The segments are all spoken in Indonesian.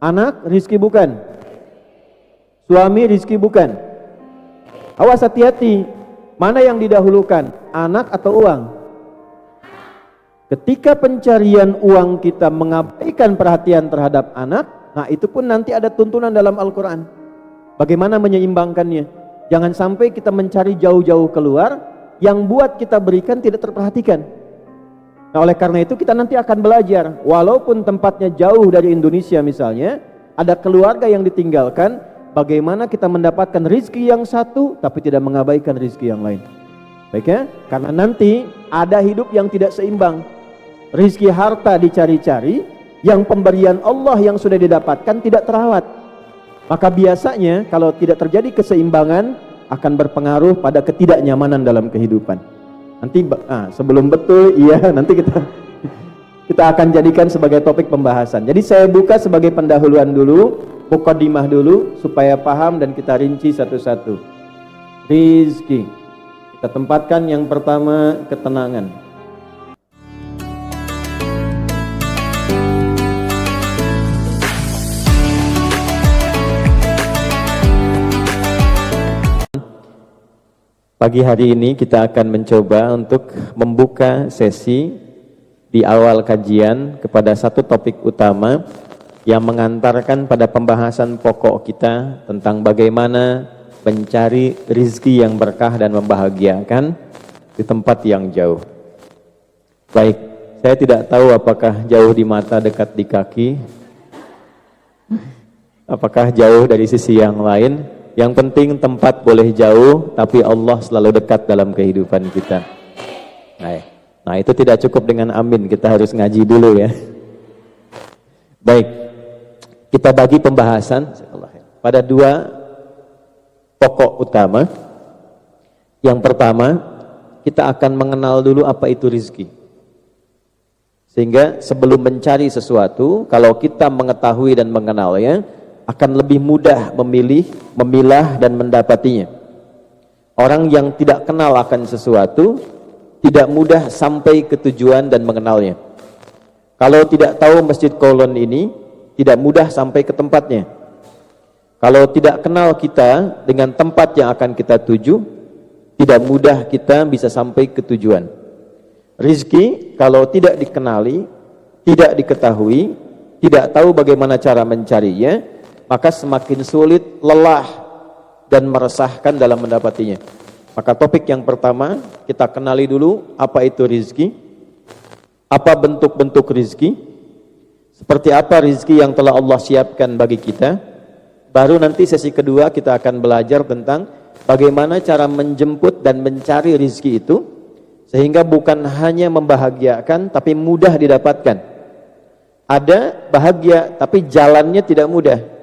Anak rizki bukan? Suami rizki bukan? Awas, hati-hati. Mana yang didahulukan? Anak atau uang? Ketika pencarian uang kita mengabaikan perhatian terhadap anak, nah itu pun nanti ada tuntunan dalam Al-Quran. Bagaimana menyeimbangkannya? Jangan sampai kita mencari jauh-jauh keluar, yang buat kita berikan tidak terperhatikan. Nah oleh karena itu kita nanti akan belajar, walaupun tempatnya jauh dari Indonesia misalnya, ada keluarga yang ditinggalkan, bagaimana kita mendapatkan rizki yang satu, tapi tidak mengabaikan rizki yang lain. Baik ya? Karena nanti ada hidup yang tidak seimbang. Rizki harta dicari-cari, yang pemberian Allah yang sudah didapatkan tidak terawat. Maka biasanya kalau tidak terjadi keseimbangan, akan berpengaruh pada ketidaknyamanan dalam kehidupan. Nanti sebelum betul, nanti kita akan jadikan sebagai topik pembahasan. Jadi saya buka sebagai pendahuluan dulu, muqaddimah dulu, supaya paham dan kita rinci satu-satu. Rizki, kita tempatkan yang pertama ketenangan. Pagi hari ini kita akan mencoba untuk membuka sesi di awal kajian kepada satu topik utama yang mengantarkan pada pembahasan pokok kita tentang bagaimana mencari rizki yang berkah dan membahagiakan di tempat yang jauh. Baik, saya tidak tahu apakah jauh di mata, dekat di kaki, apakah jauh dari sisi yang lain. Yang penting tempat boleh jauh, tapi Allah selalu dekat dalam kehidupan kita. Nah itu tidak cukup dengan amin, kita harus ngaji dulu ya. Baik, kita bagi pembahasan pada dua pokok utama. Yang pertama, kita akan mengenal dulu apa itu rizki. Sehingga sebelum mencari sesuatu, kalau kita mengetahui dan mengenalnya, akan lebih mudah memilih, memilah dan mendapatinya. Orang yang tidak kenal akan sesuatu tidak mudah sampai ke tujuan dan mengenalnya. Kalau tidak tahu Masjid Kolon ini, tidak mudah sampai ke tempatnya. Kalau tidak kenal kita dengan tempat yang akan kita tuju, tidak mudah kita bisa sampai ke tujuan. Rizki kalau tidak dikenali, tidak diketahui, tidak tahu bagaimana cara mencarinya, maka semakin sulit, lelah, dan meresahkan dalam mendapatinya. Maka topik yang pertama, kita kenali dulu apa itu rizki, apa bentuk-bentuk rizki, seperti apa rizki yang telah Allah siapkan bagi kita. Baru nanti sesi kedua kita akan belajar tentang bagaimana cara menjemput dan mencari rizki itu, sehingga bukan hanya membahagiakan, tapi mudah didapatkan. Ada bahagia, tapi jalannya tidak mudah.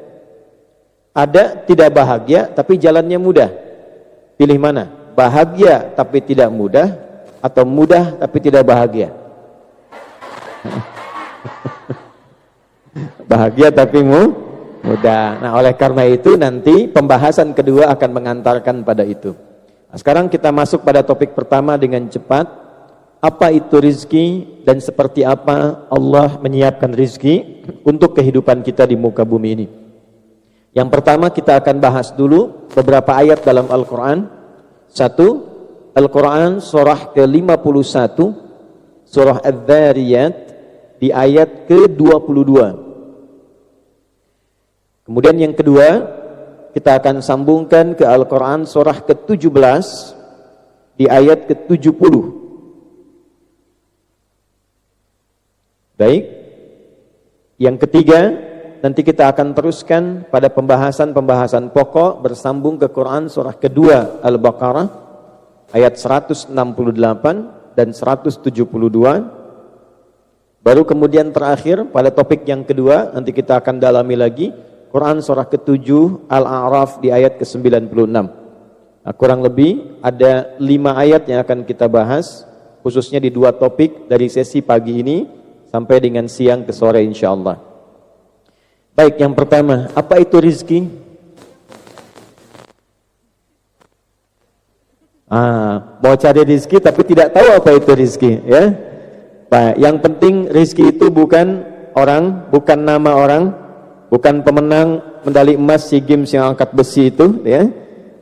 Ada tidak bahagia tapi jalannya mudah. Pilih mana? Bahagia tapi tidak mudah, atau mudah tapi tidak bahagia? Bahagia tapi mudah. Nah oleh karena itu nanti pembahasan kedua akan mengantarkan pada itu. Nah, sekarang kita masuk pada topik pertama dengan cepat. Apa itu rizki dan seperti apa Allah menyiapkan rizki untuk kehidupan kita di muka bumi ini. Yang pertama kita akan bahas dulu beberapa ayat dalam Al-Quran. Satu, Al-Quran surah ke-51, surah Adz-Dzariyat di ayat ke-22. Kemudian yang kedua, kita akan sambungkan ke Al-Quran surah ke-17 di ayat ke-70. Baik. Yang ketiga, nanti kita akan teruskan pada pembahasan-pembahasan pokok bersambung ke Quran surah kedua Al-Baqarah ayat 168 dan 172. Baru kemudian terakhir pada topik yang kedua nanti kita akan dalami lagi Quran surah ke-7 Al-A'raf di ayat ke-96. Nah, kurang lebih ada 5 ayat yang akan kita bahas khususnya di dua topik dari sesi pagi ini sampai dengan siang ke sore insyaallah. Baik, yang pertama, apa itu rizki? Mau cari rizki tapi tidak tahu apa itu rizki, ya. Baik, yang penting rizki itu bukan orang, bukan nama orang, bukan pemenang medali emas SEA Games yang angkat besi itu, ya.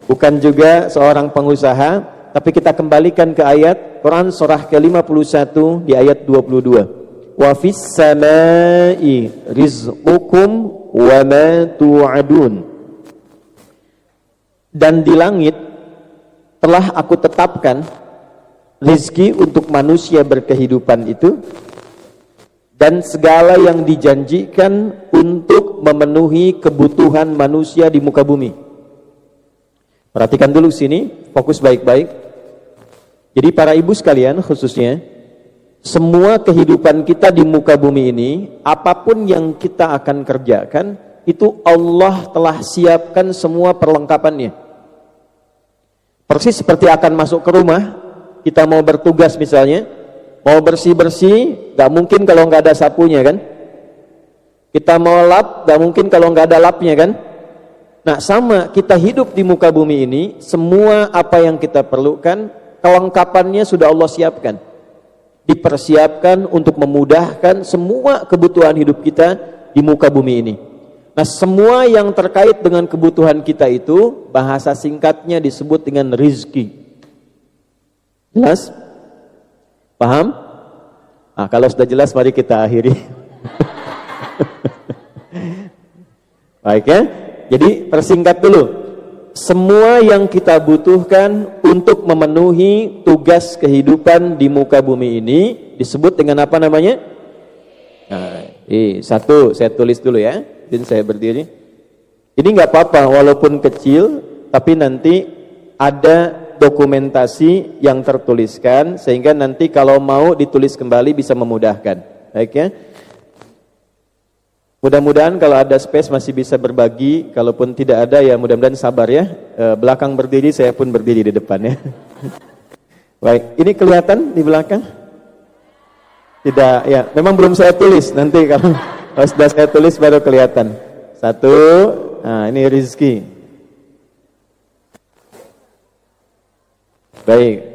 Bukan juga seorang pengusaha, tapi kita kembalikan ke ayat Quran surah ke-51 di ayat 22. Wa fis samai rizqukum wa ma tu'adun. Dan di langit telah aku tetapkan rizki untuk manusia berkehidupan itu dan segala yang dijanjikan untuk memenuhi kebutuhan manusia di muka bumi. Perhatikan dulu sini, fokus baik-baik. Jadi para ibu sekalian khususnya, semua kehidupan kita di muka bumi ini, apapun yang kita akan kerjakan, itu Allah telah siapkan semua perlengkapannya. Persis seperti akan masuk ke rumah, kita mau bertugas misalnya, mau bersih-bersih, gak mungkin kalau gak ada sapunya kan. Kita mau lap, gak mungkin kalau gak ada lapnya kan. Nah sama, kita hidup di muka bumi ini, semua apa yang kita perlukan, kelengkapannya sudah Allah siapkan. Dipersiapkan untuk memudahkan semua kebutuhan hidup kita di muka bumi ini. Nah semua yang terkait dengan kebutuhan kita itu, bahasa singkatnya disebut dengan rizki. Jelas? Paham? Nah, kalau sudah jelas mari kita akhiri. Baik ya. Jadi persingkat dulu. Semua yang kita butuhkan untuk memenuhi tugas kehidupan di muka bumi ini disebut dengan apa namanya? Nah, satu saya tulis dulu ya. Dan saya berdiri. Ini nggak apa-apa walaupun kecil, tapi nanti ada dokumentasi yang tertuliskan sehingga nanti kalau mau ditulis kembali bisa memudahkan. Baik ya. Mudah-mudahan kalau ada space masih bisa berbagi, kalaupun tidak ada ya mudah-mudahan sabar ya. Belakang berdiri, saya pun berdiri di depan ya. Baik, ini kelihatan di belakang? Tidak, ya. Memang belum saya tulis, nanti kalau sudah saya tulis baru kelihatan. Satu, nah ini rizki. Baik.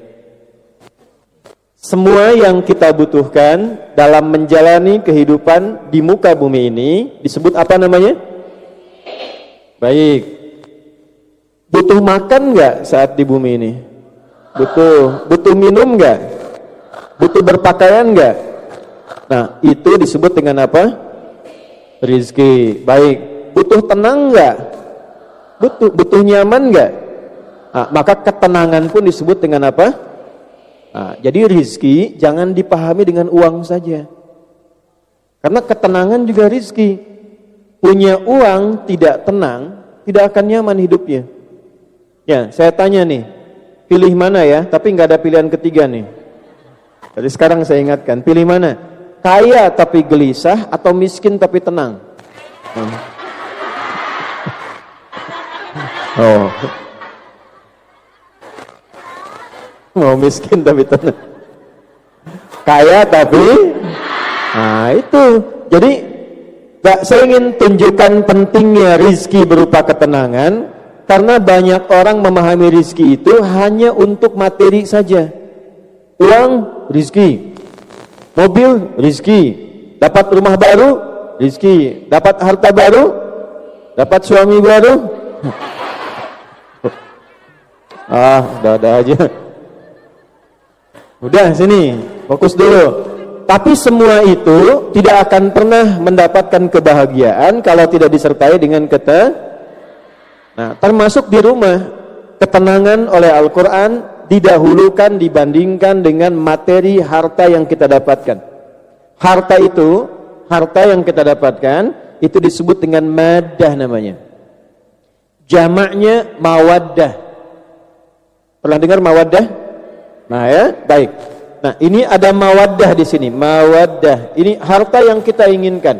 Semua yang kita butuhkan dalam menjalani kehidupan di muka bumi ini disebut apa namanya? Baik. Butuh makan nggak saat di bumi ini? Butuh. Butuh minum nggak? Butuh berpakaian nggak? Nah, itu disebut dengan apa? Rizki. Baik. Butuh tenang nggak? Butuh nyaman nggak? Nah, maka ketenangan pun disebut dengan apa? Nah, jadi rizki jangan dipahami dengan uang saja. Karena ketenangan juga rizki. Punya uang tidak tenang, tidak akan nyaman hidupnya. Ya, saya tanya nih, pilih mana ya? Tapi nggak ada pilihan ketiga nih. Jadi sekarang saya ingatkan, pilih mana? Kaya tapi gelisah atau miskin tapi tenang? Oh. Mau miskin tapi tenang. Kaya tapi, nah itu. Jadi saya ingin tunjukkan pentingnya rizki berupa ketenangan, karena banyak orang memahami rizki itu hanya untuk materi saja. Uang, rizki. Mobil, rizki. Dapat rumah baru, rizki. Dapat harta baru, dapat suami baru. Udah aja. Udah sini, fokus dulu. Tapi semua itu tidak akan pernah mendapatkan kebahagiaan kalau tidak disertai dengan Nah, termasuk di rumah, ketenangan oleh Al-Quran didahulukan dibandingkan dengan materi harta yang kita dapatkan. Harta itu, harta yang kita dapatkan, itu disebut dengan maddah namanya. Jamaknya mawaddah. Pernah dengar mawaddah? Nah ya, baik. Nah ini ada mawaddah di sini, mawaddah. Ini harta yang kita inginkan.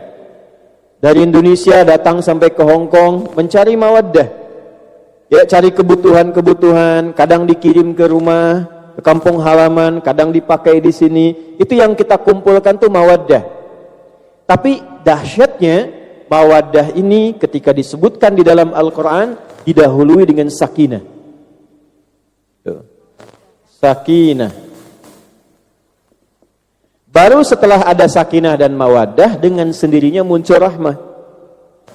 Dari Indonesia datang sampai ke Hong Kong mencari mawaddah. Ya, cari kebutuhan-kebutuhan, kadang dikirim ke rumah, ke kampung halaman, kadang dipakai di sini. Itu yang kita kumpulkan tuh mawaddah. Tapi dahsyatnya mawaddah ini ketika disebutkan di dalam Al-Quran didahului dengan sakinah. Tuh. Sakinah. Baru setelah ada sakinah dan mawaddah dengan sendirinya muncul rahmah.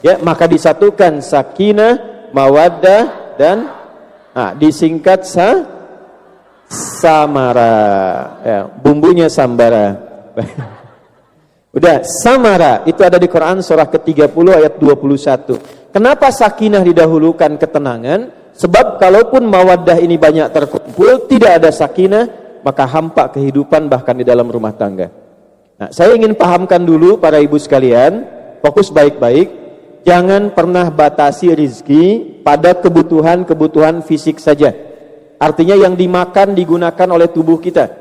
Ya, maka disatukan sakinah, mawaddah dan disingkat samara. Ya, bumbunya sambara. Udah, samara itu ada di Quran surah ke-30 ayat 21. Kenapa sakinah didahulukan ketenangan? Sebab kalaupun mawaddah ini banyak terkumpul, tidak ada sakinah, maka hampa kehidupan bahkan di dalam rumah tangga. Nah, saya ingin pahamkan dulu para ibu sekalian, fokus baik-baik, jangan pernah batasi rizki pada kebutuhan-kebutuhan fisik saja. Artinya yang dimakan digunakan oleh tubuh kita.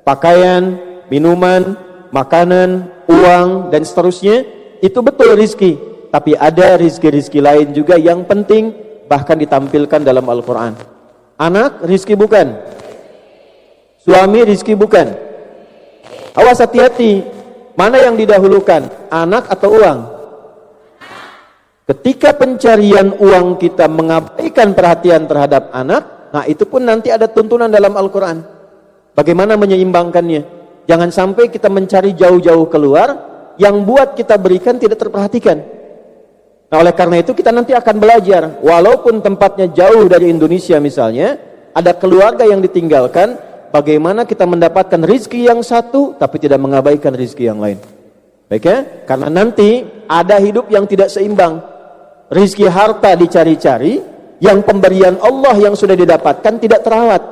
Pakaian, minuman, makanan, uang, dan seterusnya, itu betul rizki. Tapi ada rizki-rizki lain juga yang penting, bahkan ditampilkan dalam Al-Quran. Anak, rizki bukan? Suami, rizki bukan? Awas, hati-hati. Mana yang didahulukan? Anak atau uang? Ketika pencarian uang kita mengabaikan perhatian terhadap anak, nah itu pun nanti ada tuntunan dalam Al-Quran. Bagaimana menyeimbangkannya? Jangan sampai kita mencari jauh-jauh keluar, yang buat kita berikan tidak terperhatikan. Nah, oleh karena itu kita nanti akan belajar, walaupun tempatnya jauh dari Indonesia misalnya, ada keluarga yang ditinggalkan, bagaimana kita mendapatkan rizki yang satu, tapi tidak mengabaikan rizki yang lain. Baik ya? Karena nanti ada hidup yang tidak seimbang. Rizki harta dicari-cari, yang pemberian Allah yang sudah didapatkan tidak terawat.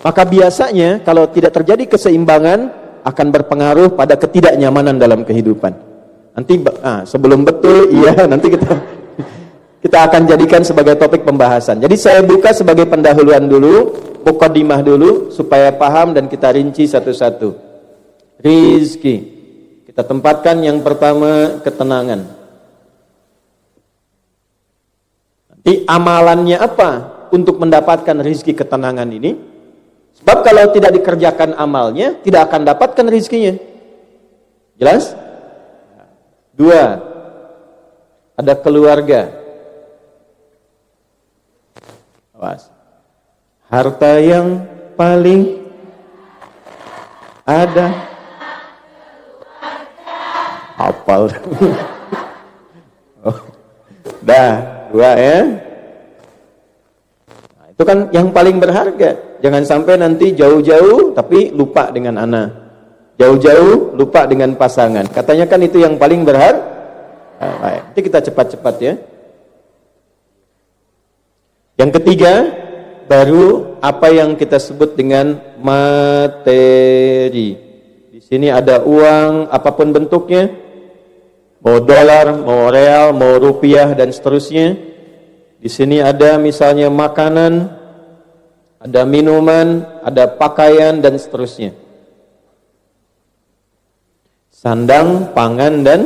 Maka biasanya kalau tidak terjadi keseimbangan, akan berpengaruh pada ketidaknyamanan dalam kehidupan. Nanti sebelum betul, nanti kita akan jadikan sebagai topik pembahasan. Jadi saya buka sebagai pendahuluan dulu, mukadimah dulu, supaya paham dan kita rinci satu-satu. Rizki, kita tempatkan yang pertama ketenangan. Nanti amalannya apa untuk mendapatkan rizki ketenangan ini? Sebab kalau tidak dikerjakan amalnya, tidak akan dapatkan rizkinya. Jelas? Dua, ada keluarga. Awas. Harta yang paling ada. Hafal. Dua ya. Nah, itu kan yang paling berharga. Jangan sampai nanti jauh-jauh tapi lupa dengan anak. Jauh-jauh lupa dengan pasangan. Katanya kan itu yang paling berharga. Nanti kita cepat-cepat ya. Yang ketiga, baru apa yang kita sebut dengan materi. Di sini ada uang, apapun bentuknya, mau dolar, mau real, mau rupiah dan seterusnya. Di sini ada misalnya makanan, ada minuman, ada pakaian dan seterusnya. Sandang, pangan dan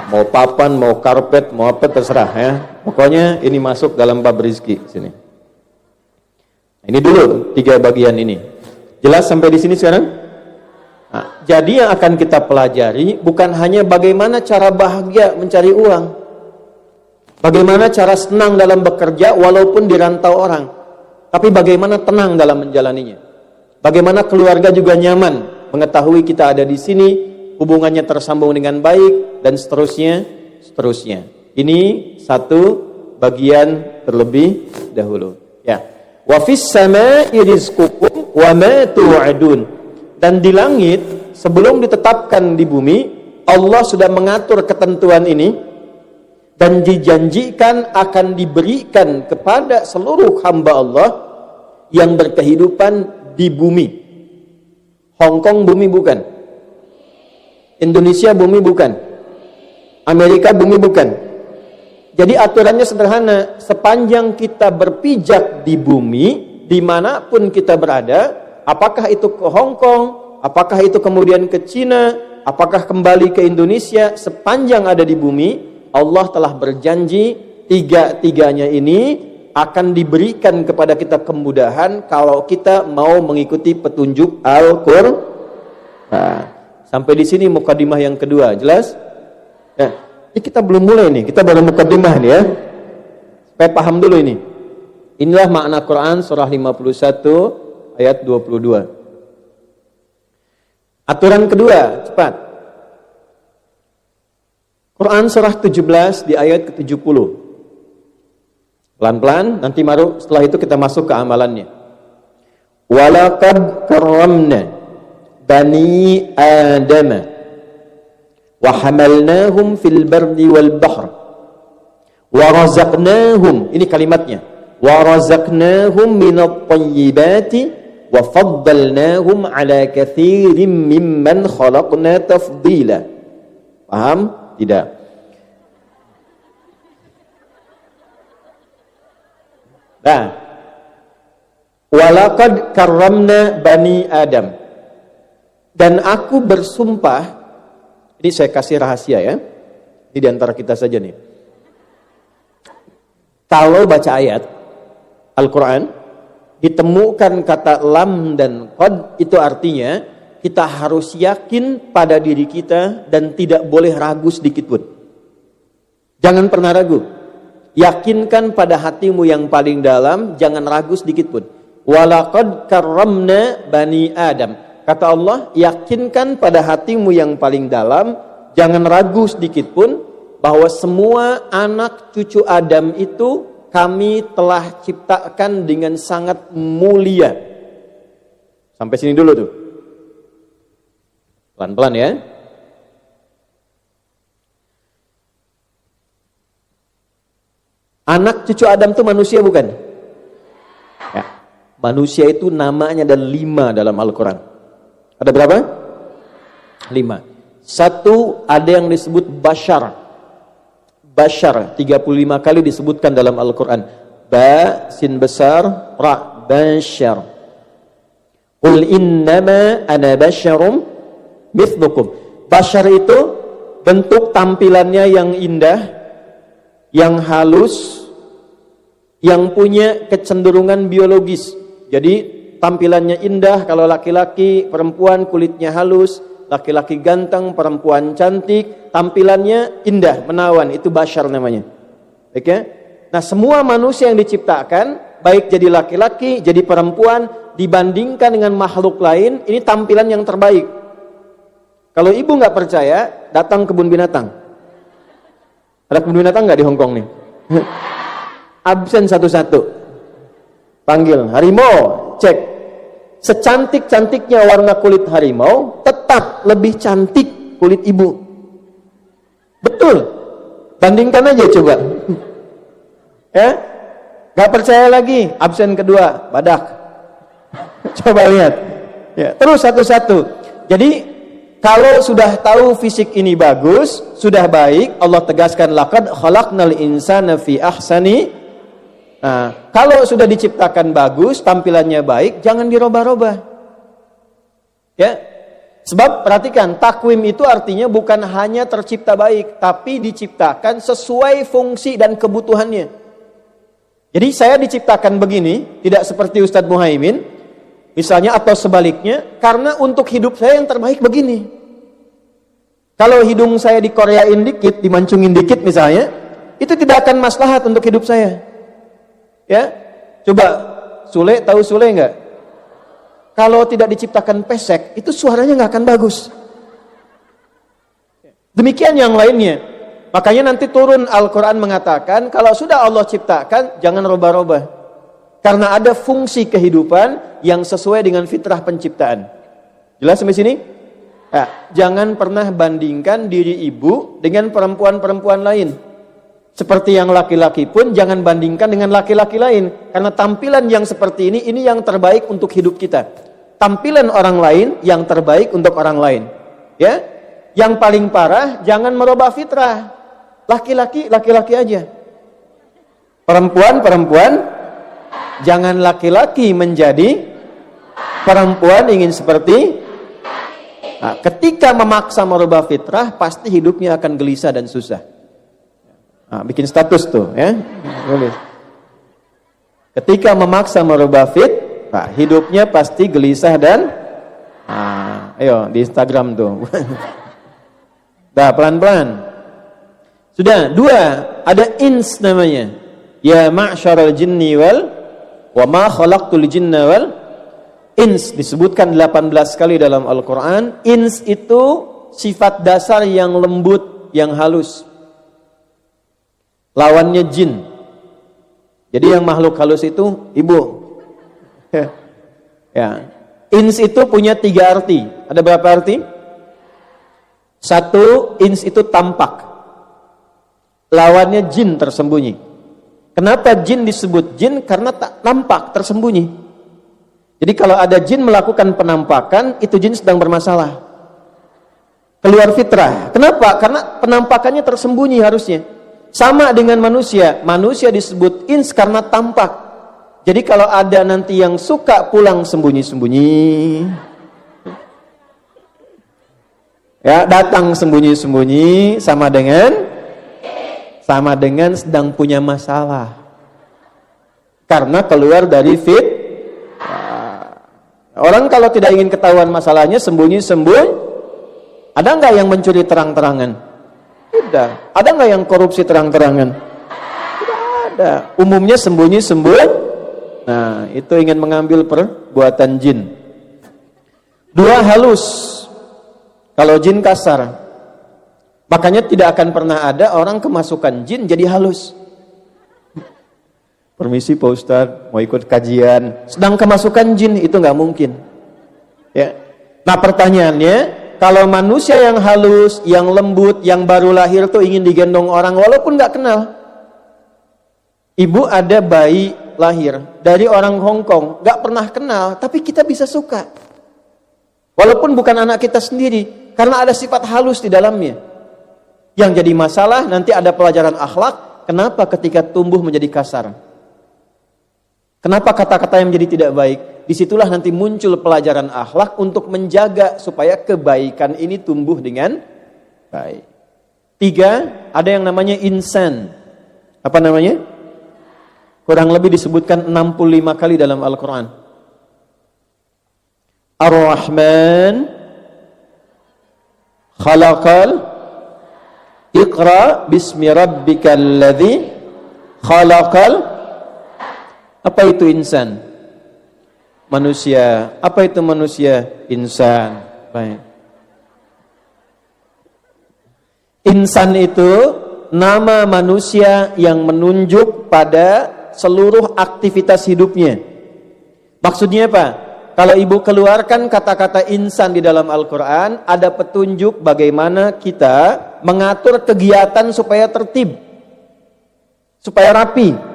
mau papan, mau karpet, mau apa terserah ya. Pokoknya ini masuk dalam bab rizki sini. Ini dulu 3 bagian ini. Jelas sampai di sini sekarang? Nah, jadi yang akan kita pelajari bukan hanya bagaimana cara bahagia mencari uang, bagaimana cara senang dalam bekerja walaupun dirantau orang, tapi bagaimana tenang dalam menjalaninya. Bagaimana keluarga juga nyaman mengetahui kita ada di sini, hubungannya tersambung dengan baik dan seterusnya. Ini satu bagian terlebih dahulu. Ya. Wa fis samaa'i rizqukum wa ma tu'adun. Dan di langit sebelum ditetapkan di bumi, Allah sudah mengatur ketentuan ini dan dijanjikan akan diberikan kepada seluruh hamba Allah yang berkehidupan di bumi. Hong Kong bumi bukan? Indonesia bumi bukan? Amerika bumi bukan? Jadi aturannya sederhana, sepanjang kita berpijak di bumi, dimanapun kita berada, apakah itu ke Hong Kong, apakah itu kemudian ke Cina, apakah kembali ke Indonesia, sepanjang ada di bumi, Allah telah berjanji tiga-tiganya ini akan diberikan kepada kita kemudahan kalau kita mau mengikuti petunjuk Al-Qur'an. Nah, sampai di sini mukadimah yang kedua, jelas? Nah, ini kita belum mulai nih, kita baru mukadimah nih ya. Supaya paham dulu ini. Inilah makna Quran surah 51 ayat 22. Aturan kedua, cepat. Quran surah 17 di ayat ke-70. Pelan-pelan, nanti baru setelah itu kita masuk ke amalannya. Walaqad karramna bani Adam wa hamalnahum fil barri wal bahr wa razaqnahum, ini kalimatnya, wa razaqnahum minat thayyibati wa faddalnahum ala katsirin mimman khalaqna tafdila. Paham? Tidak. Nah, walaqad karramna bani Adam. Dan aku bersumpah, ini saya kasih rahasia ya, ini diantara kita saja nih. Kalau baca ayat Al-Quran, ditemukan kata lam dan qad, itu artinya kita harus yakin pada diri kita dan tidak boleh ragu sedikit pun. Jangan pernah ragu. Yakinkan pada hatimu yang paling dalam, jangan ragu sedikit pun. Walaqad karramna bani Adam. Kata Allah, yakinkan pada hatimu yang paling dalam, jangan ragu sedikit pun bahwa semua anak cucu Adam itu kami telah ciptakan dengan sangat mulia. Sampai sini dulu tuh. Pelan-pelan ya. Anak cucu Adam itu manusia bukan? Ya. Manusia itu namanya ada 5 dalam Al-Quran. Ada berapa? 5. Satu, ada yang disebut bashar. Bashar 35 kali disebutkan dalam Al-Quran. Ba, sin besar, ra, bashar. Qul innama ana basyarum mithlukum. Bashar itu bentuk tampilannya yang indah, yang halus, yang punya kecenderungan biologis. Jadi tampilannya indah kalau laki-laki, perempuan kulitnya halus, laki-laki ganteng, perempuan cantik, tampilannya indah, menawan, itu bashar namanya. Oke? Okay? Nah, semua manusia yang diciptakan, baik jadi laki-laki, jadi perempuan, dibandingkan dengan makhluk lain, ini tampilan yang terbaik. Kalau ibu nggak percaya, datang kebun binatang. Ada kebun binatang nggak di Hongkong nih? Absen satu-satu. Panggil, harimau, cek. Secantik-cantiknya warna kulit harimau, tetap lebih cantik kulit ibu. Betul. Bandingkan aja coba. Ya? Gak percaya lagi, absen kedua, badak. Coba lihat. Ya, terus satu-satu. Jadi kalau sudah tahu fisik ini bagus, sudah baik, Allah tegaskan laqad khalaqnal insana fi ahsani. Nah, kalau sudah diciptakan bagus, tampilannya baik, jangan dirubah-rubah. Ya. Sebab perhatikan, takwim itu artinya bukan hanya tercipta baik, tapi diciptakan sesuai fungsi dan kebutuhannya. Jadi saya diciptakan begini, tidak seperti Ustadz Muhaimin, misalnya, atau sebaliknya, karena untuk hidup saya yang terbaik begini. Kalau hidung saya dikoreain dikit, dimancungin dikit misalnya, itu tidak akan maslahat untuk hidup saya. Ya, coba Sule, tahu Sule enggak? Kalau tidak diciptakan pesek, itu suaranya nggak akan bagus. Demikian yang lainnya. Makanya nanti turun Al-Quran mengatakan, kalau sudah Allah ciptakan, jangan rubah-rubah. Karena ada fungsi kehidupan yang sesuai dengan fitrah penciptaan. Jelas sampai sini? Ya, jangan pernah bandingkan diri ibu dengan perempuan-perempuan lain. Seperti yang laki-laki pun jangan bandingkan dengan laki-laki lain. Karena tampilan yang seperti ini yang terbaik untuk hidup kita. Tampilan orang lain yang terbaik untuk orang lain. Ya, yang paling parah jangan merubah fitrah. Laki-laki, laki-laki aja. Perempuan, jangan laki-laki menjadi perempuan ingin seperti. Nah, ketika memaksa merubah fitrah, pasti hidupnya akan gelisah dan susah. Nah, bikin status tuh ya. Ketika memaksa merubah fitrah, hidupnya pasti gelisah dan ayo di Instagram tuh. Dah pelan-pelan. Sudah, 2, ada ins namanya. Ya ma'syaral jinni wal wa ma khalaqtul jinna wal ins, disebutkan 18 kali dalam Al-Quran. Ins itu sifat dasar yang lembut, yang halus. lawannya jin. Jadi yang makhluk halus itu ibu. Ya. Ins itu punya 3 arti. Ada berapa arti? 1, ins itu tampak. Lawannya jin tersembunyi. Kenapa jin disebut jin? Karena tak nampak, tersembunyi. Jadi kalau ada jin melakukan penampakan, itu jin sedang bermasalah. Keluar fitrah. Kenapa? Karena penampakannya tersembunyi harusnya. Sama dengan manusia. Manusia disebut ins karena tampak. Jadi kalau ada nanti yang suka pulang sembunyi-sembunyi, ya, datang sembunyi-sembunyi, sama dengan sedang punya masalah. Karena keluar dari fit. Orang kalau tidak ingin ketahuan masalahnya, sembunyi-sembunyi. Ada nggak yang mencuri terang-terangan? Tidak. Ada nggak yang korupsi terang-terangan? Tidak ada. Umumnya sembunyi-sembunyi. Nah, itu ingin mengambil perbuatan jin. 2, halus. Kalau jin kasar. Makanya tidak akan pernah ada orang kemasukan jin jadi halus. Permisi Pak Ustadz, mau ikut kajian. Sedang kemasukan jin, itu nggak mungkin. Ya. Nah pertanyaannya, kalau manusia yang halus, yang lembut, yang baru lahir tuh ingin digendong orang walaupun nggak kenal. Ibu ada bayi lahir dari orang Hong Kong, nggak pernah kenal, tapi kita bisa suka. Walaupun bukan anak kita sendiri, karena ada sifat halus di dalamnya. Yang jadi masalah nanti ada pelajaran akhlak. Kenapa ketika tumbuh menjadi kasar? Kenapa kata-kata yang menjadi tidak baik? Disitulah nanti muncul pelajaran akhlak untuk menjaga supaya kebaikan ini tumbuh dengan baik. 3, ada yang namanya insan. Apa namanya? Kurang lebih disebutkan 65 kali dalam Al-Quran. Ar-Rahman khalaqal Iqra bismi rabbikal ladzi khalaqal. Apa itu insan? Manusia. Apa itu manusia? Insan. Baik. Insan itu nama manusia yang menunjuk pada seluruh aktivitas hidupnya. Maksudnya apa? Kalau ibu keluarkan kata-kata insan di dalam Al-Quran, ada petunjuk bagaimana kita mengatur kegiatan supaya tertib, supaya rapi.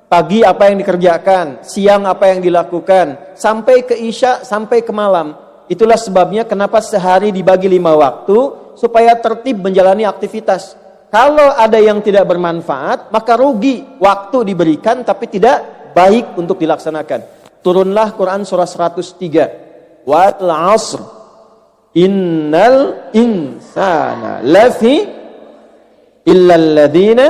Pagi apa yang dikerjakan, siang apa yang dilakukan, sampai ke isya, sampai ke malam. Itulah sebabnya kenapa sehari dibagi 5 waktu, supaya tertib menjalani aktivitas. Kalau ada yang tidak bermanfaat, maka rugi. Waktu diberikan tapi tidak baik untuk dilaksanakan. Turunlah Quran surah 103. Wal 'asr. Innal insana lafi illal ladzina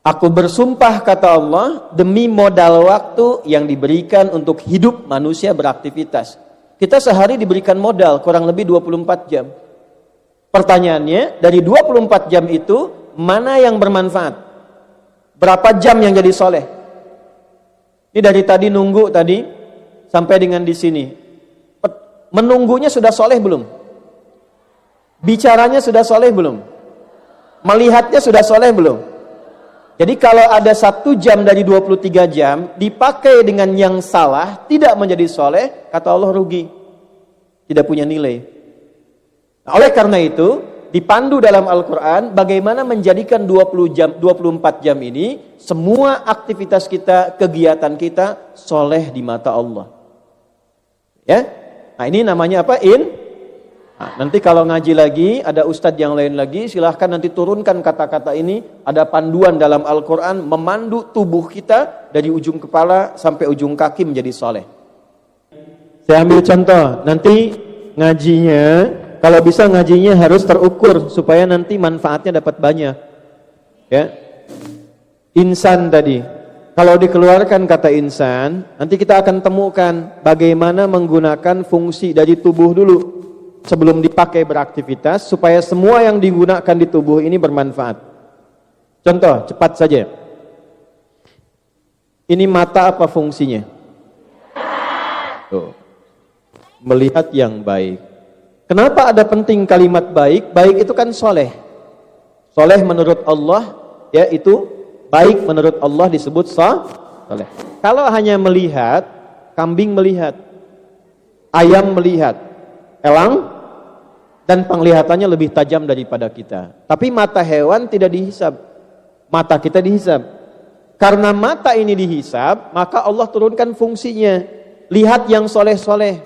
Aku bersumpah, kata Allah, demi modal waktu yang diberikan untuk hidup manusia beraktivitas. Kita sehari diberikan modal kurang lebih 24 jam. Pertanyaannya, dari 24 jam itu mana yang bermanfaat? Berapa jam yang jadi soleh? Ini dari tadi nunggu tadi sampai dengan di sini. Menunggunya sudah soleh belum? Bicaranya sudah soleh belum? Melihatnya sudah soleh belum? Jadi kalau ada 1 jam dari 23 jam dipakai dengan yang salah, tidak menjadi soleh, kata Allah rugi. Tidak punya nilai. Nah, oleh karena itu, dipandu dalam Al-Quran bagaimana menjadikan 24 jam ini, semua aktivitas kita, kegiatan kita, soleh di mata Allah. Ya? Nah ini namanya apa? Nah, nanti kalau ngaji lagi, ada ustadz yang lain lagi, silahkan nanti turunkan kata-kata ini. Ada panduan dalam Al-Quran memandu tubuh kita dari ujung kepala sampai ujung kaki menjadi soleh. Saya ambil contoh, nanti ngajinya, kalau bisa ngajinya harus terukur supaya nanti manfaatnya dapat banyak. Ya, insan tadi. Kalau dikeluarkan kata insan, nanti kita akan temukan bagaimana menggunakan fungsi dari tubuh dulu sebelum dipakai beraktivitas supaya semua yang digunakan di tubuh ini bermanfaat. Contoh, cepat saja. Ini mata apa fungsinya? Tuh. melihat yang baik. Kenapa ada penting kalimat baik? Baik itu kan soleh. Soleh menurut Allah, ya itu baik menurut Allah disebut soleh. Kalau hanya melihat, kambing melihat, ayam melihat, elang dan penglihatannya lebih tajam daripada kita. Tapi mata hewan tidak dihisab, mata kita dihisab. Karena mata ini dihisab, maka Allah turunkan fungsinya. Lihat yang soleh-soleh,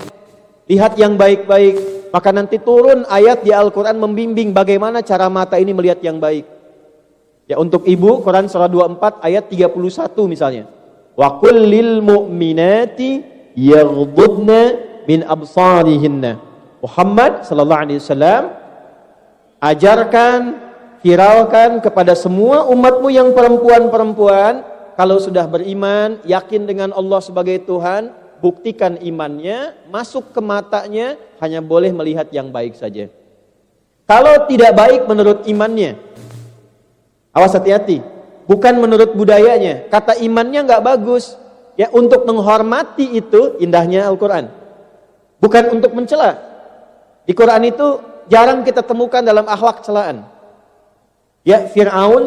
lihat yang baik-baik. Maka nanti turun ayat di Al-Quran membimbing bagaimana cara mata ini melihat yang baik. Ya, untuk ibu, Quran surah 24 ayat 31 misalnya. Wa qul lil mu'minati yaghdudna min absarihinna. Muhammad sallallahu alaihi wasallam, ajarkan, viralkan kepada semua umatmu yang perempuan-perempuan, kalau sudah beriman, yakin dengan Allah sebagai Tuhan, buktikan imannya, masuk ke matanya, hanya boleh melihat yang baik saja. Kalau tidak baik menurut imannya, awas hati-hati, bukan menurut budayanya, kata imannya nggak bagus, ya untuk menghormati itu indahnya Al-Quran, bukan untuk mencela. Di Quran itu jarang kita temukan dalam akhlak celaan. Ya, Fir'aun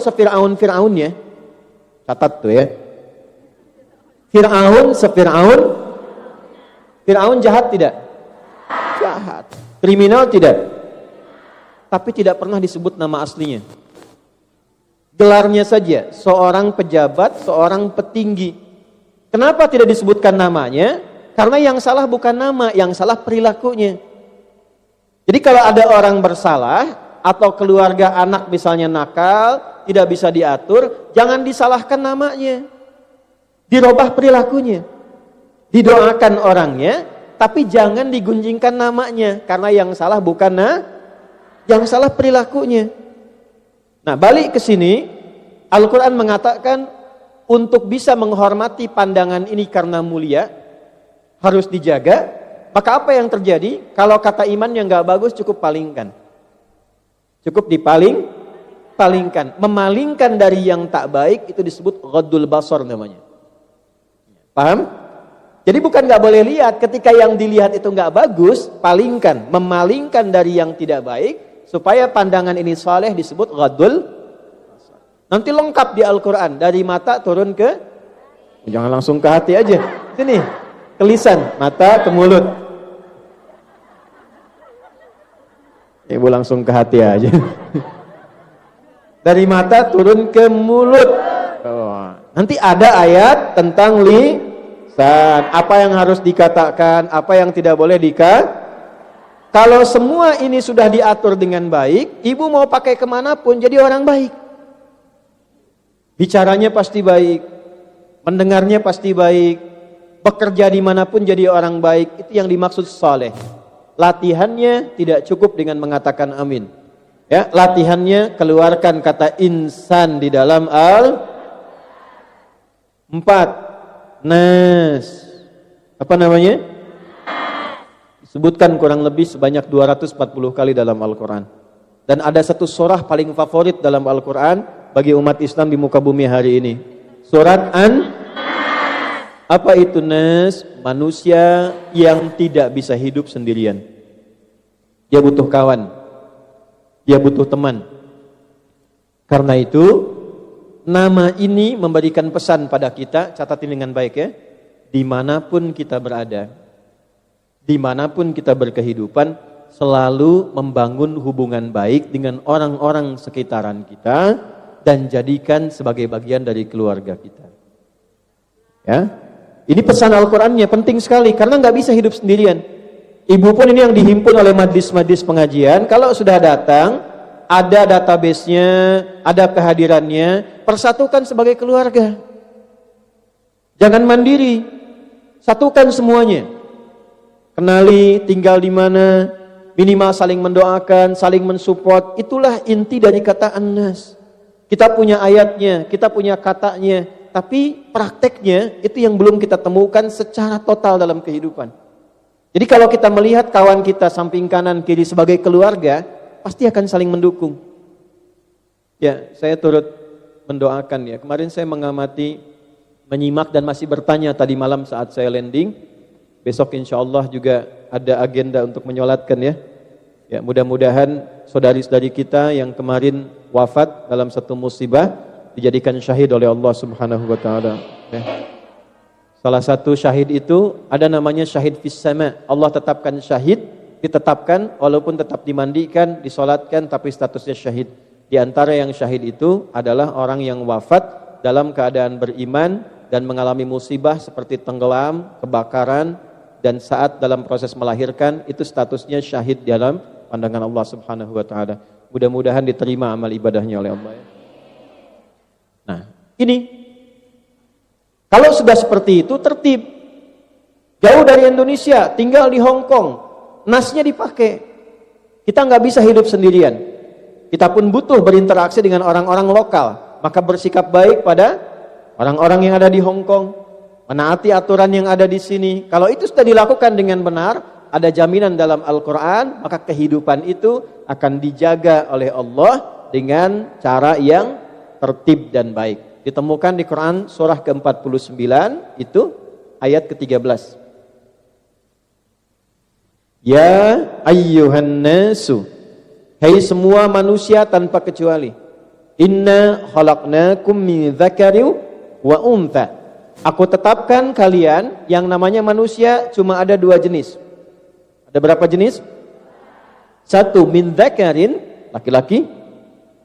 Fir'aunnya, catat tuh ya. Fir'aun jahat tidak? Jahat. Kriminal tidak? Tapi tidak pernah disebut nama aslinya. Gelarnya saja, seorang pejabat, seorang petinggi. Kenapa tidak disebutkan namanya? Karena yang salah bukan nama, yang salah perilakunya. Jadi kalau ada orang bersalah, atau keluarga anak misalnya nakal, tidak bisa diatur, jangan disalahkan namanya. Dirubah perilakunya. Didoakan orangnya, tapi jangan digunjingkan namanya, karena yang salah bukan yang salah perilakunya. Nah, balik ke sini, Al-Quran mengatakan untuk bisa menghormati pandangan ini karena mulia, harus dijaga. Maka apa yang terjadi? Kalau kata iman yang gak bagus cukup palingkan. Cukup palingkan. Memalingkan dari yang tak baik itu disebut ghaddul basar namanya. Paham? Jadi bukan gak boleh lihat, ketika yang dilihat itu gak bagus, palingkan. Memalingkan dari yang tidak baik, supaya pandangan ini saleh disebut ghaddul basar. Nanti lengkap di Al-Quran, dari mata turun ke, jangan langsung ke hati aja. Sini, ke lisan, mata ke mulut. Ibu langsung ke hati aja. Dari mata turun ke mulut. Oh. Nanti ada ayat tentang lisan. Apa yang harus dikatakan, apa yang tidak boleh Kalau semua ini sudah diatur dengan baik, ibu mau pakai kemanapun jadi orang baik. Bicaranya pasti baik, mendengarnya pasti baik, bekerja dimanapun jadi orang baik. Itu yang dimaksud saleh. Latihannya tidak cukup dengan mengatakan amin. Ya, latihannya keluarkan kata insan di dalam nas. Apa namanya? Disebutkan kurang lebih sebanyak 240 kali dalam Al-Quran. Dan ada satu surah paling favorit dalam Al-Quran bagi umat Islam di muka bumi hari ini. Surat Apa itu nas? Manusia yang tidak bisa hidup sendirian. Dia butuh kawan. Dia butuh teman. Karena itu, nama ini memberikan pesan pada kita, catatin dengan baik ya. Dimanapun kita berada, dimanapun kita berkehidupan, selalu membangun hubungan baik dengan orang-orang sekitaran kita, dan jadikan sebagai bagian dari keluarga kita. Ya, ini pesan Al-Qurannya penting sekali, karena nggak bisa hidup sendirian. Ibu pun ini yang dihimpun oleh majlis-majlis pengajian, kalau sudah datang, ada database-nya, ada kehadirannya, persatukan sebagai keluarga. Jangan mandiri, satukan semuanya. Kenali tinggal di mana, minimal saling mendoakan, saling mensupport. Itulah inti dari kata an-nas. Kita punya ayatnya, kita punya katanya, tapi prakteknya itu yang belum kita temukan secara total dalam kehidupan. Jadi kalau kita melihat kawan kita samping kanan kiri sebagai keluarga, pasti akan saling mendukung. Ya, saya turut mendoakan ya. Kemarin saya mengamati, menyimak dan masih bertanya tadi malam saat saya landing. Besok insya Allah juga ada agenda untuk menyolatkan ya. Ya, mudah-mudahan saudari-saudari kita yang kemarin wafat dalam satu musibah dijadikan syahid oleh Allah Subhanahu wa taala. Ya. Salah satu syahid itu ada namanya syahid fis sama. Allah tetapkan syahid, ditetapkan walaupun tetap dimandikan, disolatkan tapi statusnya syahid. Di antara yang syahid itu adalah orang yang wafat dalam keadaan beriman dan mengalami musibah seperti tenggelam, kebakaran, dan saat dalam proses melahirkan itu statusnya syahid dalam pandangan Allah Subhanahu wa taala. Mudah-mudahan diterima amal ibadahnya oleh Allah. Nah, ini kalau sudah seperti itu tertib. Jauh dari Indonesia, tinggal di Hong Kong, nasnya dipakai. Kita nggak bisa hidup sendirian. Kita pun butuh berinteraksi dengan orang-orang lokal. Maka bersikap baik pada orang-orang yang ada di Hong Kong. Menaati aturan yang ada di sini. Kalau itu sudah dilakukan dengan benar, ada jaminan dalam Al-Quran, maka kehidupan itu akan dijaga oleh Allah dengan cara yang tertib dan baik. Ditemukan di Quran surah ke-49, itu ayat ke-13. Ya ayyuhan nasu, hai semua manusia tanpa kecuali, inna khalaqnakum min dzakari wa untha. Aku tetapkan kalian yang namanya manusia cuma ada dua jenis. Ada berapa jenis? Satu, min dzakarin, laki-laki,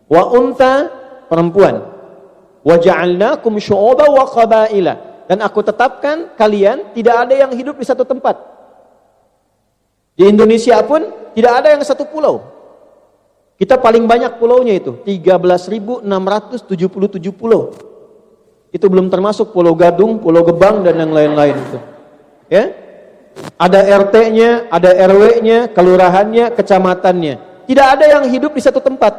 wa untha, perempuan. Wa ja'alnakum syu'uban wa qabaila. Dan aku tetapkan kalian tidak ada yang hidup di satu tempat. Di Indonesia pun tidak ada yang satu pulau. Kita paling banyak pulaunya itu 13.677 pulau. Itu belum termasuk Pulau Gadung, Pulau Gebang dan yang lain-lain itu. Ya? Ada RT-nya, ada RW-nya, kelurahannya, kecamatannya. Tidak ada yang hidup di satu tempat.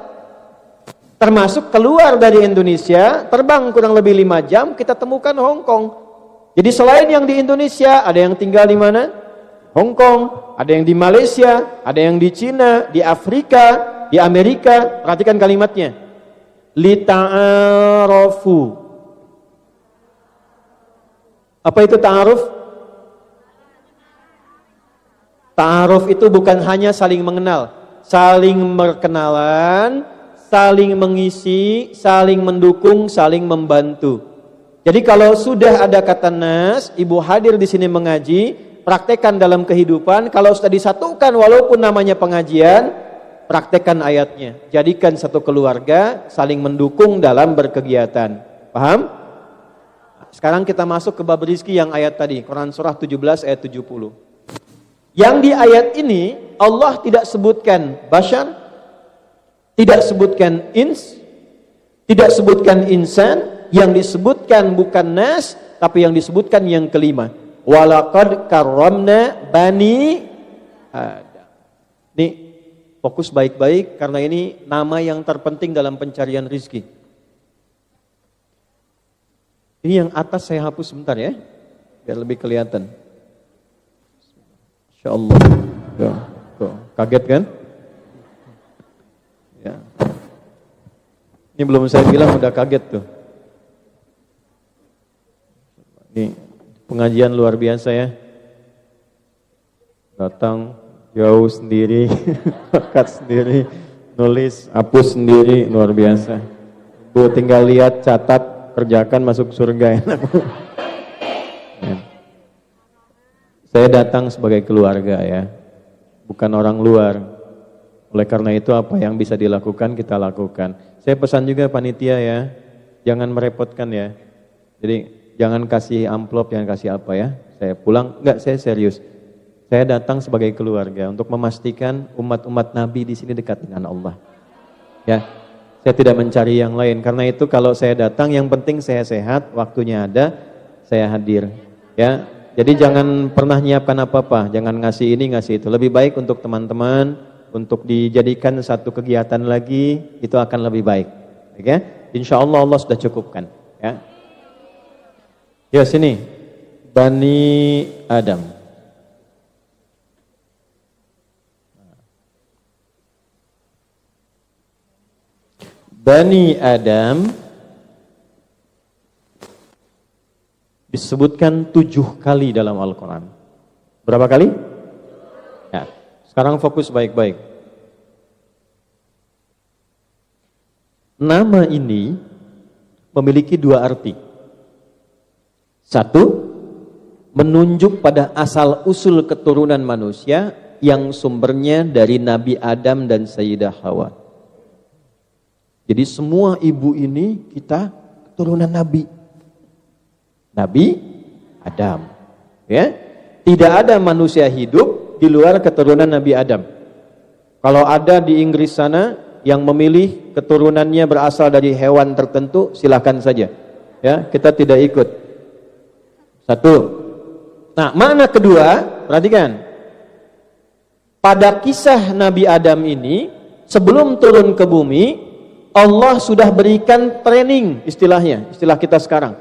Termasuk keluar dari Indonesia, terbang kurang lebih 5 jam, kita temukan Hong Kong. Jadi selain yang di Indonesia, ada yang tinggal di mana? Hong Kong, ada yang di Malaysia, ada yang di Cina, di Afrika, di Amerika. Perhatikan kalimatnya. Lita'arafu. Apa itu ta'aruf? Ta'aruf itu bukan hanya saling mengenal, saling berkenalan, saling mengisi, saling mendukung, saling membantu. Jadi kalau sudah ada kata nas, ibu hadir di sini mengaji, praktekkan dalam kehidupan. Kalau sudah disatukan walaupun namanya pengajian, praktekkan ayatnya. Jadikan satu keluarga saling mendukung dalam berkegiatan. Paham? Sekarang kita masuk ke bab rizki yang ayat tadi, Quran surah 17 ayat 70. Yang di ayat ini Allah tidak sebutkan bashar, tidak sebutkan ins, tidak sebutkan insan, yang disebutkan bukan nas, tapi yang disebutkan yang kelima. Walaqad karramna bani Adam. Nih, fokus baik-baik karena ini nama yang terpenting dalam pencarian rizki. Ini yang atas saya hapus sebentar ya, biar lebih kelihatan. Insya Allah. Tuh, kaget kan? Ya. Ini belum saya bilang udah kaget tuh. Ini pengajian luar biasa ya. Datang jauh sendiri, angkat sendiri, nulis, hapus sendiri, luar biasa. Bu tinggal lihat, catat, kerjakan, masuk surga enak. Ya. Saya datang sebagai keluarga ya, bukan orang luar. Oleh karena itu apa yang bisa dilakukan kita lakukan. Saya pesan juga panitia ya, jangan merepotkan ya. Jadi jangan kasih amplop, jangan kasih apa ya. Saya pulang, enggak, saya serius. Saya datang sebagai keluarga untuk memastikan umat-umat Nabi di sini dekat dengan Allah. Ya. Saya tidak mencari yang lain. Karena itu kalau saya datang yang penting saya sehat, waktunya ada, saya hadir. Ya. Jadi jangan pernah nyiapkan apa-apa, jangan ngasih ini, ngasih itu. Lebih baik untuk teman-teman, untuk dijadikan satu kegiatan lagi, itu akan lebih baik. Oke? Insya Allah Allah sudah cukupkan. Ya. Ya sini, Bani Adam. Bani Adam disebutkan 7 kali dalam Al-Quran. Berapa kali? Ya. Sekarang fokus baik-baik. Nama ini memiliki dua arti. Satu, menunjuk pada asal-usul keturunan manusia yang sumbernya dari Nabi Adam dan Sayyidah Hawa. Jadi semua ibu ini kita keturunan Nabi. Nabi Adam. Ya. Tidak ada manusia hidup di luar keturunan Nabi Adam. Kalau ada di Inggris sana yang memilih keturunannya berasal dari hewan tertentu, silakan saja. Ya, kita tidak ikut. Satu. Nah, makna kedua, perhatikan. Pada kisah Nabi Adam ini, sebelum turun ke bumi, Allah sudah berikan training, istilahnya, istilah kita sekarang.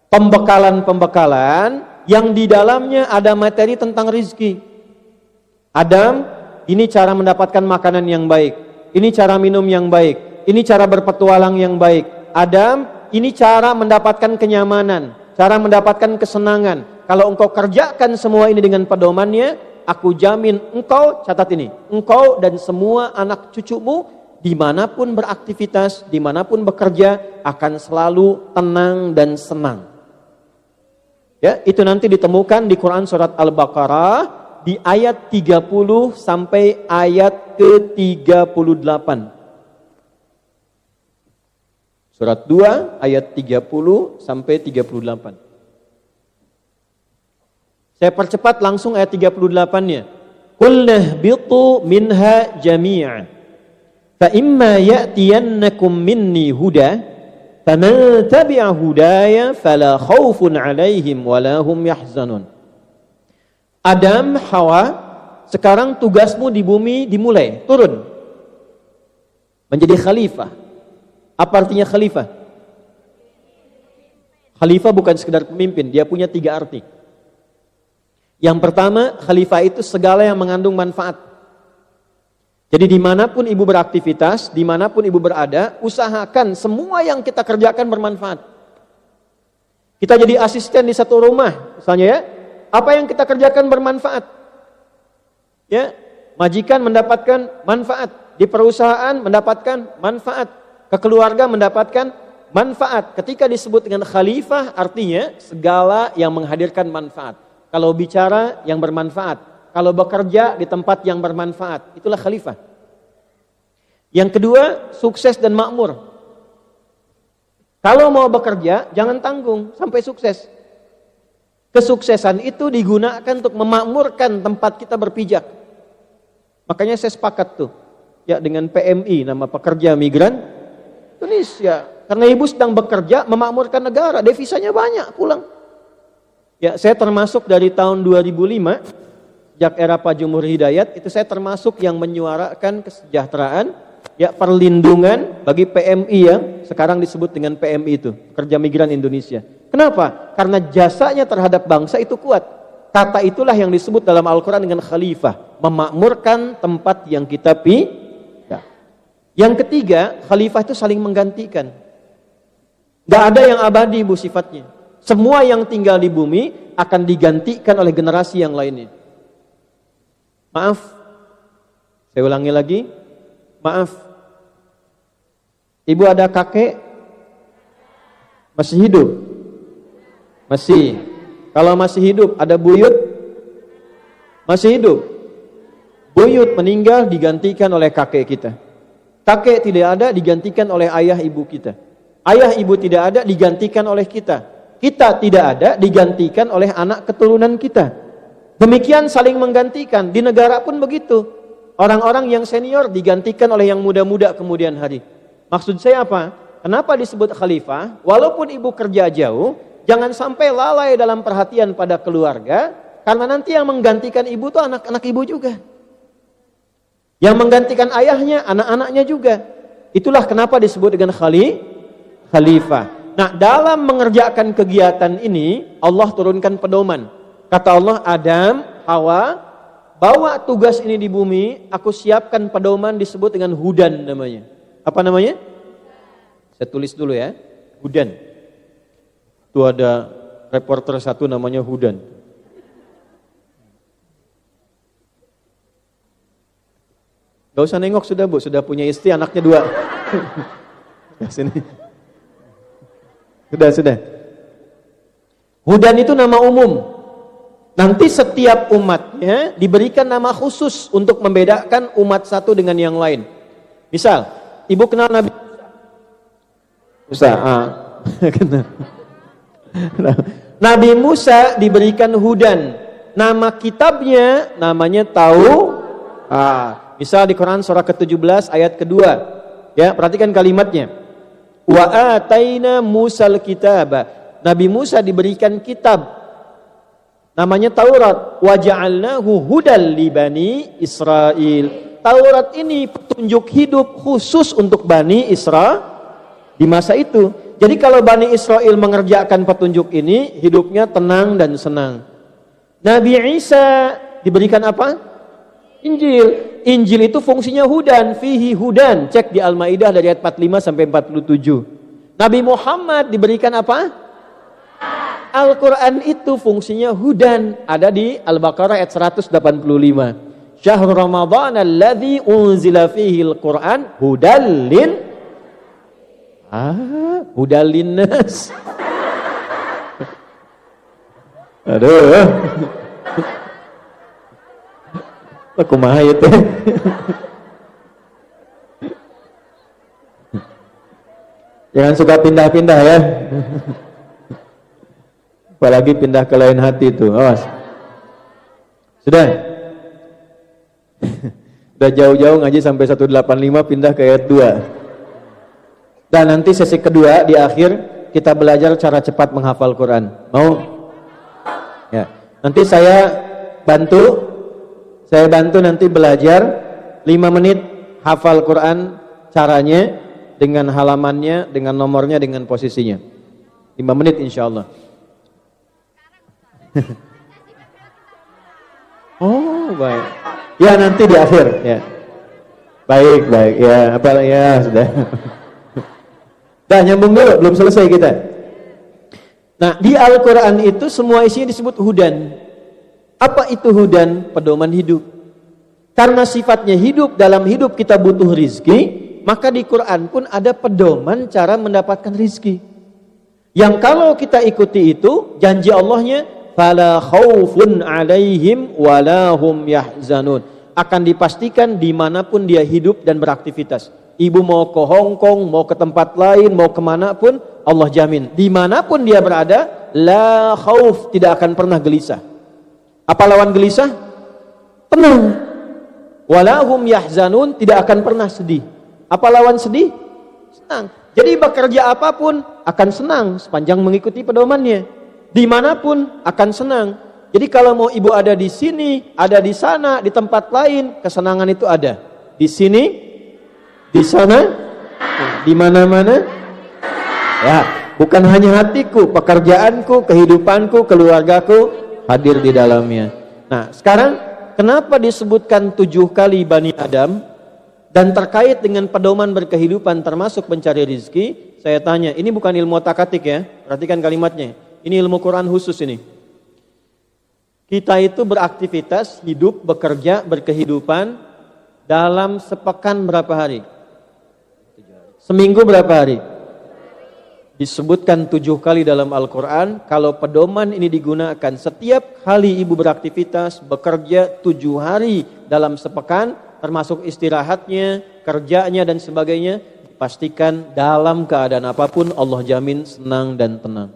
Pembekalan-pembekalan yang di dalamnya ada materi tentang rizki. Adam, ini cara mendapatkan makanan yang baik. Ini cara minum yang baik. Ini cara berpetualang yang baik. Adam, ini cara mendapatkan kenyamanan. Cara mendapatkan kesenangan. Kalau engkau kerjakan semua ini dengan pedomannya, aku jamin engkau, catat ini, engkau dan semua anak cucumu, dimanapun beraktivitas, dimanapun bekerja, akan selalu tenang dan senang. Ya, itu nanti ditemukan di Quran surat Al-Baqarah di ayat 30 sampai ayat ke-38. Surat 2 ayat 30 sampai 38. Saya percepat langsung ayat 38-nya. Qul nahbitu minha jami'a. Fa imma ya'tiyannakum minni huda. Faman tabi'a hudaya fala khaufun 'alaihim wala hum yahzanun. Adam, Hawa, sekarang tugasmu di bumi dimulai, turun. Menjadi khalifah. Apa artinya khalifah? Khalifah bukan sekedar pemimpin, dia punya 3 arti. Yang pertama, khalifah itu segala yang mengandung manfaat. Jadi dimanapun ibu beraktivitas, dimanapun ibu berada, usahakan semua yang kita kerjakan bermanfaat. Kita jadi asisten di satu rumah, misalnya ya, apa yang kita kerjakan bermanfaat. Ya, majikan mendapatkan manfaat, di perusahaan mendapatkan manfaat, ke keluarga mendapatkan manfaat. Ketika disebut dengan khalifah, artinya segala yang menghadirkan manfaat. Kalau bicara yang bermanfaat. Kalau bekerja di tempat yang bermanfaat, itulah khalifah. Yang kedua, sukses dan makmur. Kalau mau bekerja, jangan tanggung sampai sukses. Kesuksesan itu digunakan untuk memakmurkan tempat kita berpijak. Makanya saya sepakat tuh, ya, dengan PMI, nama Pekerja Migran Indonesia. Karena ibu sedang bekerja memakmurkan negara, devisanya banyak pulang. Ya, saya termasuk dari tahun 2005, sejak era Pak Jumhur Hidayat, itu saya termasuk yang menyuarakan kesejahteraan, ya, perlindungan bagi PMI yang sekarang disebut dengan PMI itu, Pekerja Migran Indonesia. Kenapa? Karena jasanya terhadap bangsa itu kuat. Kata itulah yang disebut dalam Al-Quran dengan khalifah, memakmurkan tempat yang kita ya. Yang ketiga, khalifah itu saling menggantikan. Gak ada yang abadi ibu sifatnya. Semua yang tinggal di bumi akan digantikan oleh generasi yang lainnya. Maaf, saya ulangi lagi, maaf. Ibu ada kakek? Masih hidup? Masih. Kalau masih hidup, ada buyut? Masih hidup? Buyut meninggal digantikan oleh kakek kita. Kakek tidak ada digantikan oleh ayah ibu kita. Ayah ibu tidak ada digantikan oleh kita. Kita tidak ada digantikan oleh anak keturunan kita. Demikian saling menggantikan. Di negara pun begitu. Orang-orang yang senior digantikan oleh yang muda-muda kemudian hari. Maksud saya apa? Kenapa disebut khalifah? Walaupun ibu kerja jauh, jangan sampai lalai dalam perhatian pada keluarga, karena nanti yang menggantikan ibu itu anak-anak ibu juga. Yang menggantikan ayahnya, anak-anaknya juga. Itulah kenapa disebut dengan khalifah. Nah, dalam mengerjakan kegiatan ini, Allah turunkan pedoman. Kata Allah, Adam, Hawa, bawa tugas ini di bumi, aku siapkan pedoman disebut dengan hudan namanya. Apa namanya? Saya tulis dulu ya, hudan. Itu ada reporter satu namanya Hudan. Gak usah nengok sudah Bu, sudah punya istri, anaknya 2. Sini. Sudah. Hudan itu nama umum. Nanti setiap umatnya diberikan nama khusus untuk membedakan umat satu dengan yang lain. Misal, Ibu kenal Nabi Musa. Nabi Musa diberikan hudan. Nama kitabnya namanya misal di Quran surah ke-17 ayat kedua. Ya, perhatikan kalimatnya. Wa ataina Musal kitaba. Nabi Musa diberikan kitab. Namanya Taurat. Wa ja'alnahu hudal li bani Israil. Taurat ini petunjuk hidup khusus untuk Bani Israel di masa itu. Jadi kalau Bani Israel mengerjakan petunjuk ini, hidupnya tenang dan senang. Nabi Isa diberikan apa? Injil. Injil itu fungsinya hudan, fihi hudan. Cek di Al-Maidah dari ayat 45 sampai 47. Nabi Muhammad diberikan apa? Al-Quran itu fungsinya hudan. Ada di Al-Baqarah ayat 185. Syahrul Ramadan alladzi unzila fihi al-Quran hudallin hudallinnas. Aduh. Kumaha itu? Jangan suka pindah-pindah ya. Apalagi pindah ke lain hati itu. Awas. Sudah. Udah jauh-jauh ngaji sampai 185 pindah ke ayat 2. Dan nanti sesi kedua di akhir kita belajar cara cepat menghafal Quran. Mau? Ya. Nanti saya bantu nanti belajar 5 menit hafal Quran, caranya dengan halamannya, dengan nomornya, dengan posisinya. 5 menit insyaallah. Oh, baik. Ya nanti di akhir ya. Baik ya, apa ya sudah. Dah nyambung dulu, belum selesai kita. Nah, di Al-Qur'an itu semua isinya disebut hudan. Apa itu hudan? Pedoman hidup. Karena sifatnya hidup, dalam hidup kita butuh rizki, maka di Quran pun ada pedoman cara mendapatkan rizki. Yang kalau kita ikuti itu, janji Allahnya fala khaufun alaihim walahum yahzanun. Akan dipastikan dimanapun dia hidup dan beraktivitas. Ibu mau ke Hong Kong, mau ke tempat lain, mau kemana pun, Allah jamin. Dimanapun dia berada, la khauf, tidak akan pernah gelisah. Apa lawan gelisah? Tenang. Walahum yahzanun, tidak akan pernah sedih. Apa lawan sedih? Senang. Jadi bekerja apapun akan senang sepanjang mengikuti pedomannya. Dimanapun akan senang. Jadi kalau mau ibu ada di sini, ada di sana, di tempat lain, kesenangan itu ada. Di sini, di sana, di mana-mana. Ya, bukan hanya hatiku, pekerjaanku, kehidupanku, keluargaku hadir di dalamnya. Nah, sekarang kenapa disebutkan 7 kali Bani Adam dan terkait dengan pedoman berkehidupan termasuk mencari rizki? Saya tanya, ini bukan ilmu otak-atik ya. Perhatikan kalimatnya. Ini ilmu Quran khusus ini. Kita itu beraktivitas, hidup, bekerja, berkehidupan dalam sepekan berapa hari? Seminggu berapa hari? Disebutkan 7 kali dalam Al-Quran. Kalau pedoman ini digunakan setiap kali ibu beraktivitas, bekerja 7 hari dalam sepekan, termasuk istirahatnya, kerjanya dan sebagainya, pastikan dalam keadaan apapun Allah jamin senang dan tenang.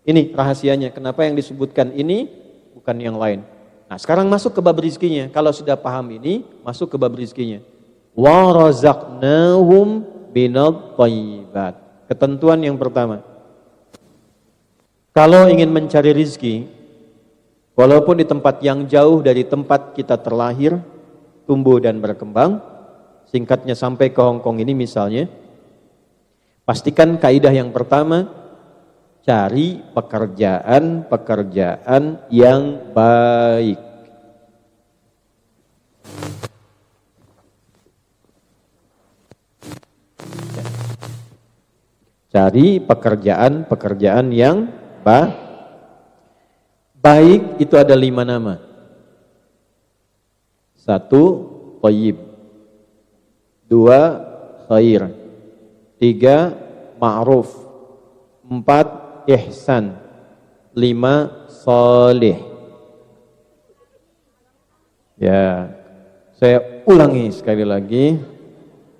Ini rahasianya. Kenapa yang disebutkan ini bukan yang lain. Nah, sekarang masuk ke bab rizkinya. Kalau sudah paham ini, masuk ke bab rizkinya. Wa razaqnahum minat thayyibat. Ketentuan yang pertama. Kalau ingin mencari rizki, walaupun di tempat yang jauh dari tempat kita terlahir, tumbuh dan berkembang, singkatnya sampai ke Hong Kong ini misalnya, pastikan kaidah yang pertama, cari pekerjaan yang baik. Cari pekerjaan yang baik. Itu ada 5 nama. 1, thayyib. 2 khair. 3 ma'ruf. 4 ihsan. 5 salih. Ya, saya ulangi sekali lagi.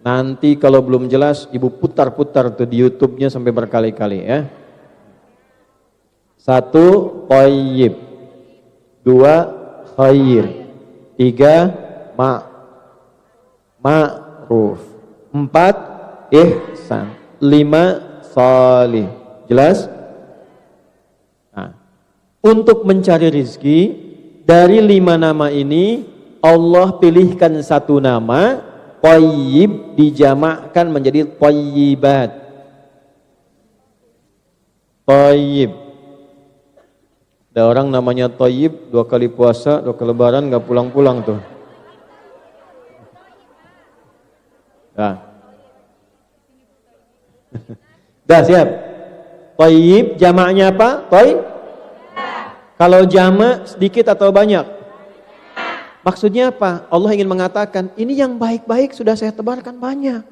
Nanti kalau belum jelas, ibu putar-putar tuh di YouTube-nya sampai berkali-kali ya. 1 thayyib. 2 khair. 3 ma'ruf. 4 ihsan. 5 salih. Jelas? Nah, untuk mencari rezeki dari 5 nama ini Allah pilihkan satu nama, thayyib dijamakkan menjadi thayyibat. Thayyib. Ada orang namanya thayyib 2 kali puasa, 2 kali lebaran nggak pulang-pulang tuh. Nah. Dah siap. Thayyib jamaknya apa? Kalau jamak sedikit atau banyak? Maksudnya apa? Allah ingin mengatakan, ini yang baik-baik sudah saya tebarkan banyak.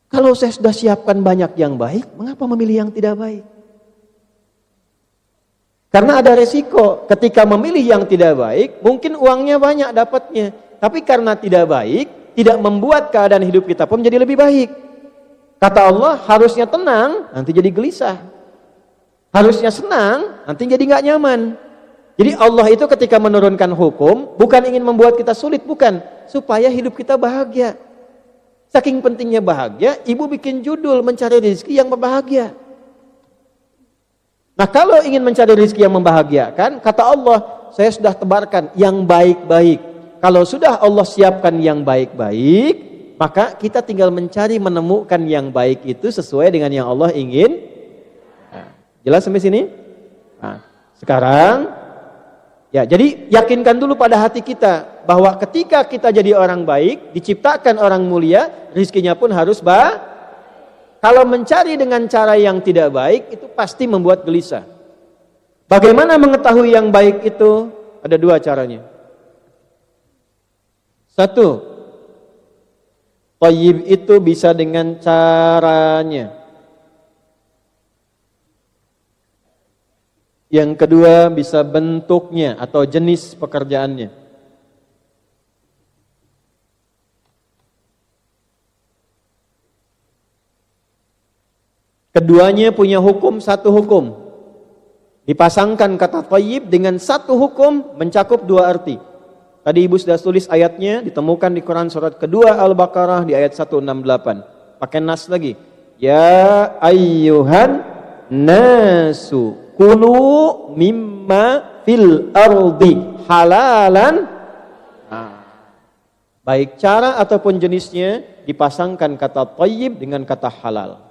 Kalau saya sudah siapkan banyak yang baik, mengapa memilih yang tidak baik? Karena ada resiko, ketika memilih yang tidak baik, mungkin uangnya banyak dapatnya. Tapi karena tidak baik, tidak membuat keadaan hidup kita pun menjadi lebih baik. Kata Allah, harusnya tenang, nanti jadi gelisah. Harusnya senang, nanti jadi nggak nyaman. Jadi Allah itu ketika menurunkan hukum, bukan ingin membuat kita sulit, bukan. Supaya hidup kita bahagia. Saking pentingnya bahagia, ibu bikin judul mencari rezeki yang berbahagia. Nah kalau ingin mencari rezeki yang membahagiakan, kata Allah, saya sudah tebarkan yang baik-baik. Kalau sudah Allah siapkan yang baik-baik, maka kita tinggal mencari menemukan yang baik itu sesuai dengan yang Allah ingin. Nah, jelas sampai sini? Nah, sekarang, ya jadi yakinkan dulu pada hati kita bahwa ketika kita jadi orang baik, diciptakan orang mulia, rezekinya pun harus baik. Kalau mencari dengan cara yang tidak baik, itu pasti membuat gelisah. Bagaimana mengetahui yang baik itu? Ada 2 caranya. 1, thayyib itu bisa dengan caranya. Yang kedua bisa bentuknya atau jenis pekerjaannya. Keduanya punya hukum, satu hukum. Dipasangkan kata thayyib dengan satu hukum mencakup 2 arti. Tadi ibu sudah tulis ayatnya, ditemukan di Quran surat kedua Al-Baqarah di ayat 168. Pakai nas lagi. Ya ayyuhan nasu kulu mimma fil ardi halalan. Baik cara ataupun jenisnya dipasangkan kata thayyib dengan kata halal.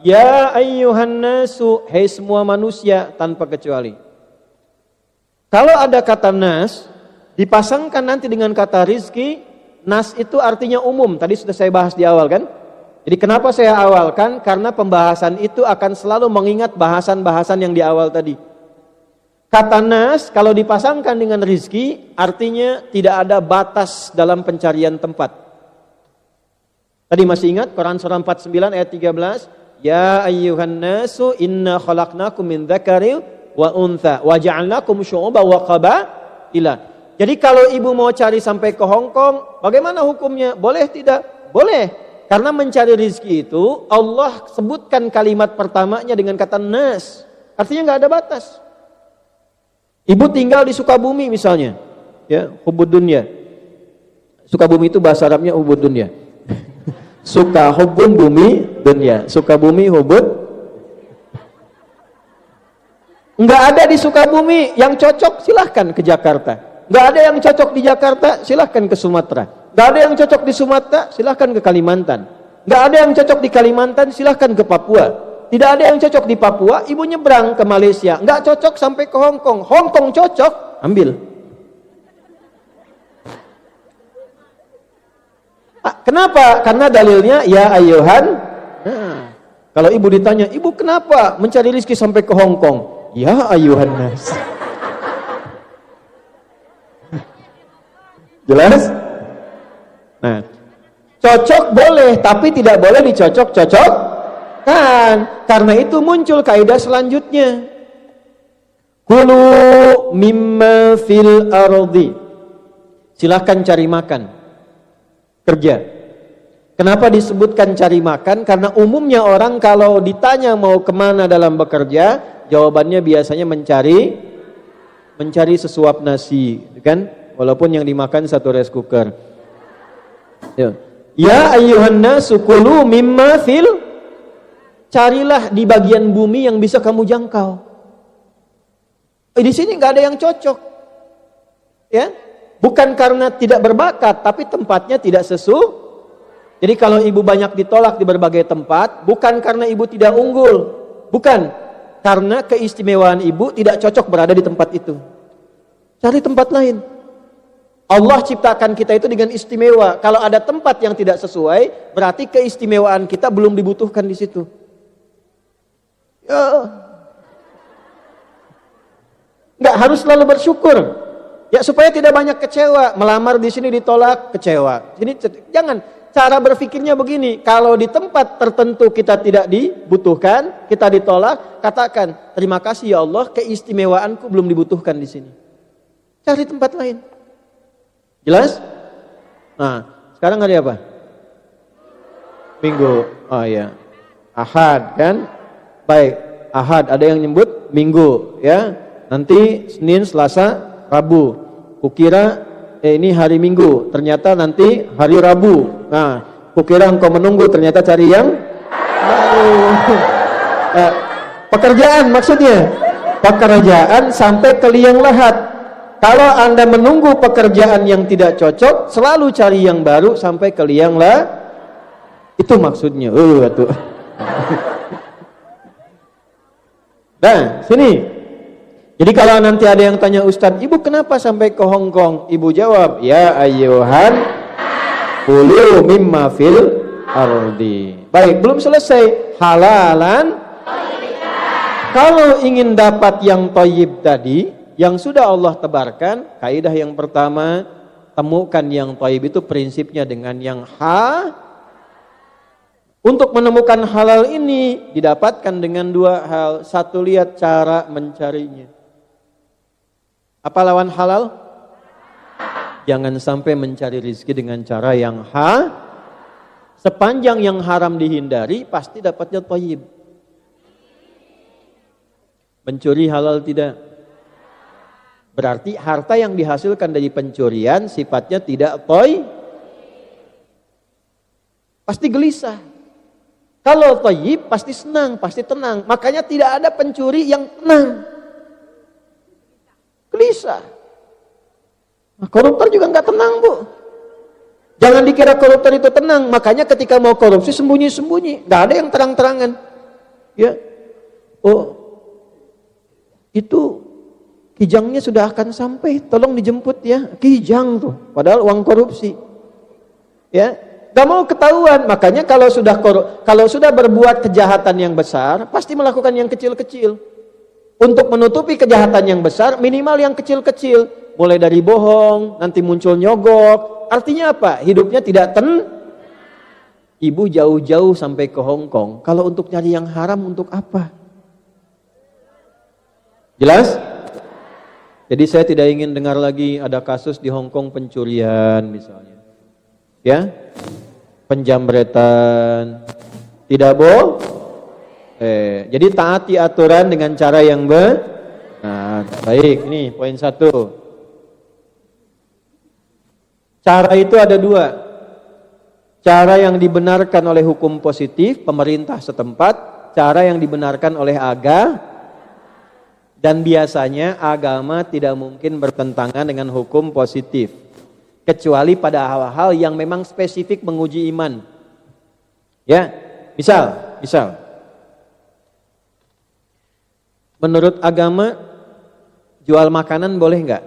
Ya ayyuhan nasu, hai semua manusia tanpa kecuali. Kalau ada kata nas, dipasangkan nanti dengan kata rizki, nas itu artinya umum. Tadi sudah saya bahas di awal kan? Jadi kenapa saya awalkan? Karena pembahasan itu akan selalu mengingat bahasan-bahasan yang di awal tadi. Kata nas, kalau dipasangkan dengan rizki, artinya tidak ada batas dalam pencarian tempat. Tadi masih ingat Quran surah 49 ayat 13, ya ayyuhan nasu inna khalaqnakum min dzakarin wa untha wa ja'alnakum syu'uban wa qabaila. Jadi kalau ibu mau cari sampai ke Hong Kong, bagaimana hukumnya? Boleh tidak? Boleh. Karena mencari rezeki itu Allah sebutkan kalimat pertamanya dengan kata nas. Artinya enggak ada batas. Ibu tinggal di Sukabumi misalnya, ya, hubud dunya. Sukabumi itu bahasa Arabnya hubud dunya. Suka hubun bumi dunia, suka bumi hubud. Enggak ada di Sukabumi yang cocok, silahkan ke Jakarta. Enggak ada yang cocok di Jakarta, silahkan ke Sumatera. Enggak ada yang cocok di Sumatera, silahkan ke Kalimantan. Enggak ada yang cocok di Kalimantan, silahkan ke Papua. Tidak ada yang cocok di Papua, ibu nyebrang ke Malaysia. Enggak cocok sampai ke Hong Kong. Hong Kong cocok, ambil. Kenapa? Karena dalilnya ya ayyuhan. Nah, kalau ibu ditanya, ibu kenapa mencari rezeki sampai ke Hong Kong? Ya ayyuhan nas. Jelas? Nah, cocok boleh, tapi tidak boleh dicocok-cocokkan. Karena itu muncul kaidah selanjutnya. Kulu mimma fil ardi. Silahkan cari makan. Kerja. Kenapa disebutkan cari makan? Karena umumnya orang kalau ditanya mau kemana dalam bekerja, jawabannya biasanya mencari sesuap nasi, kan? Walaupun yang dimakan satu rice cooker. Ya ayyuhan nasu kulu mimma fil, carilah di bagian bumi yang bisa kamu jangkau. Di sini nggak ada yang cocok, ya. Bukan karena tidak berbakat, tapi tempatnya tidak sesuai. Jadi kalau ibu banyak ditolak di berbagai tempat, bukan karena ibu tidak unggul, bukan, karena keistimewaan ibu tidak cocok berada di tempat itu. Cari tempat lain. Allah ciptakan kita itu dengan istimewa. Kalau ada tempat yang tidak sesuai, berarti keistimewaan kita belum dibutuhkan di situ. Ya. Nggak harus selalu bersyukur. Ya supaya tidak banyak kecewa. Melamar di sini ditolak, kecewa. Ini jangan. Cara berpikirnya begini, kalau di tempat tertentu kita tidak dibutuhkan, kita ditolak, katakan, terima kasih ya Allah, keistimewaanku belum dibutuhkan di sini. Cari tempat lain. Jelas? Nah, sekarang hari apa? Minggu. Oh iya. Ahad kan? Baik, Ahad. Ada yang nyebut Minggu, ya. Nanti Senin, Selasa, Rabu. Kukira ini hari Minggu, ternyata nanti hari Rabu. Nah, kukira engkau menunggu, ternyata cari yang pekerjaan maksudnya. Pekerjaan sampai ke liang lahat. Kalau Anda menunggu pekerjaan yang tidak cocok, selalu cari yang baru sampai ke liang lahat. Itu maksudnya. Tuh. Nah, sini. Jadi kalau nanti ada yang tanya Ustadz, ibu kenapa sampai ke Hong Kong? Ibu jawab, ya ayyuhan kulu mimma fil ardi. Baik, belum selesai. Halalan. Kalau ingin dapat yang thayyib tadi, yang sudah Allah tebarkan, kaidah yang pertama, temukan yang thayyib itu prinsipnya dengan yang Untuk menemukan halal ini didapatkan dengan dua hal. Satu, lihat cara mencarinya. Apa lawan halal? Jangan sampai mencari rezeki dengan cara yang sepanjang yang haram dihindari, pasti dapatnya thayyib. Mencuri halal tidak? Berarti harta yang dihasilkan dari pencurian sifatnya tidak thayyib. Pasti gelisah. Kalau thayyib pasti senang, pasti tenang. Makanya tidak ada pencuri yang tenang. Gelisah. Nah, koruptor juga nggak tenang, Bu. Jangan dikira koruptor itu tenang. Makanya ketika mau korupsi sembunyi-sembunyi, nggak ada yang terang-terangan. Ya, itu kijangnya sudah akan sampai, tolong dijemput ya. Kijang tuh, padahal uang korupsi. Ya, nggak mau ketahuan. Makanya kalau sudah berbuat kejahatan yang besar, pasti melakukan yang kecil-kecil. Untuk menutupi kejahatan yang besar, minimal yang kecil-kecil. Mulai dari bohong, nanti muncul nyogok. Artinya apa? Hidupnya tidak Ibu jauh-jauh sampai ke Hong Kong. Kalau untuk nyari yang haram, untuk apa? Jelas? Jadi saya tidak ingin dengar lagi ada kasus di Hong Kong pencurian misalnya. Ya? Penjamretan. Tidak bohong? Jadi taati aturan dengan cara yang benar. Baik, ini poin 1. Cara itu ada 2. Cara yang dibenarkan oleh hukum positif pemerintah setempat, cara yang dibenarkan oleh agama, dan biasanya agama tidak mungkin bertentangan dengan hukum positif kecuali pada hal-hal yang memang spesifik menguji iman. Ya, misal menurut agama, jual makanan boleh nggak?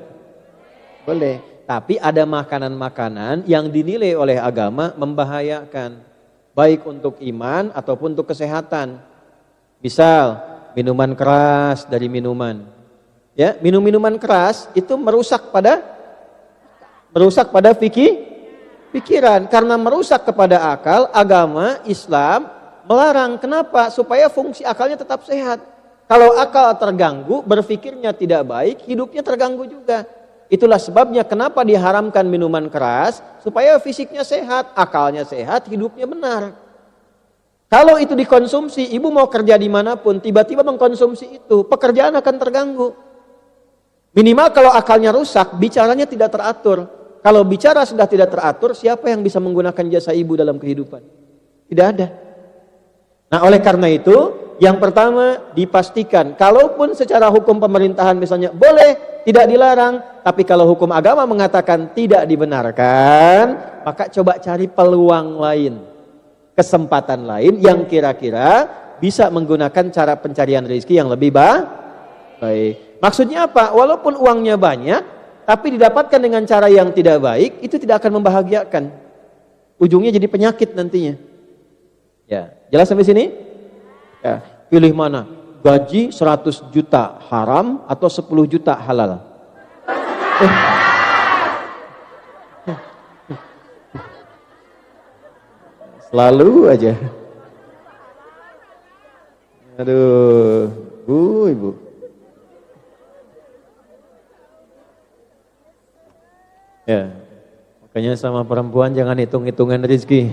Boleh. Tapi ada makanan-makanan yang dinilai oleh agama membahayakan. Baik untuk iman ataupun untuk kesehatan. Misal, minuman keras dari minuman. Ya, minum-minuman keras itu merusak pada Merusak pada pikiran. Karena merusak kepada akal, agama Islam melarang. Kenapa? Supaya fungsi akalnya tetap sehat. Kalau akal terganggu, berpikirnya tidak baik, hidupnya terganggu juga. Itulah sebabnya kenapa diharamkan minuman keras, supaya fisiknya sehat, akalnya sehat, hidupnya benar. Kalau itu dikonsumsi, ibu mau kerja dimanapun, tiba-tiba mengkonsumsi itu, pekerjaan akan terganggu. Minimal kalau akalnya rusak, bicaranya tidak teratur. Kalau bicara sudah tidak teratur, siapa yang bisa menggunakan jasa ibu dalam kehidupan? Tidak ada. Nah, oleh karena itu, yang pertama dipastikan, kalaupun secara hukum pemerintahan misalnya boleh, tidak dilarang, tapi kalau hukum agama mengatakan tidak dibenarkan, maka coba cari peluang lain, kesempatan lain yang kira-kira bisa menggunakan cara pencarian rezeki yang lebih baik. Maksudnya apa? Walaupun uangnya banyak, tapi didapatkan dengan cara yang tidak baik, itu tidak akan membahagiakan. Ujungnya jadi penyakit nantinya. Ya, jelas sampai sini? Ya, pilih mana? Gaji 100 juta haram atau 10 juta halal? Selalu aja. Aduh, ibu. Ya, makanya sama perempuan jangan hitung-hitungan rezeki.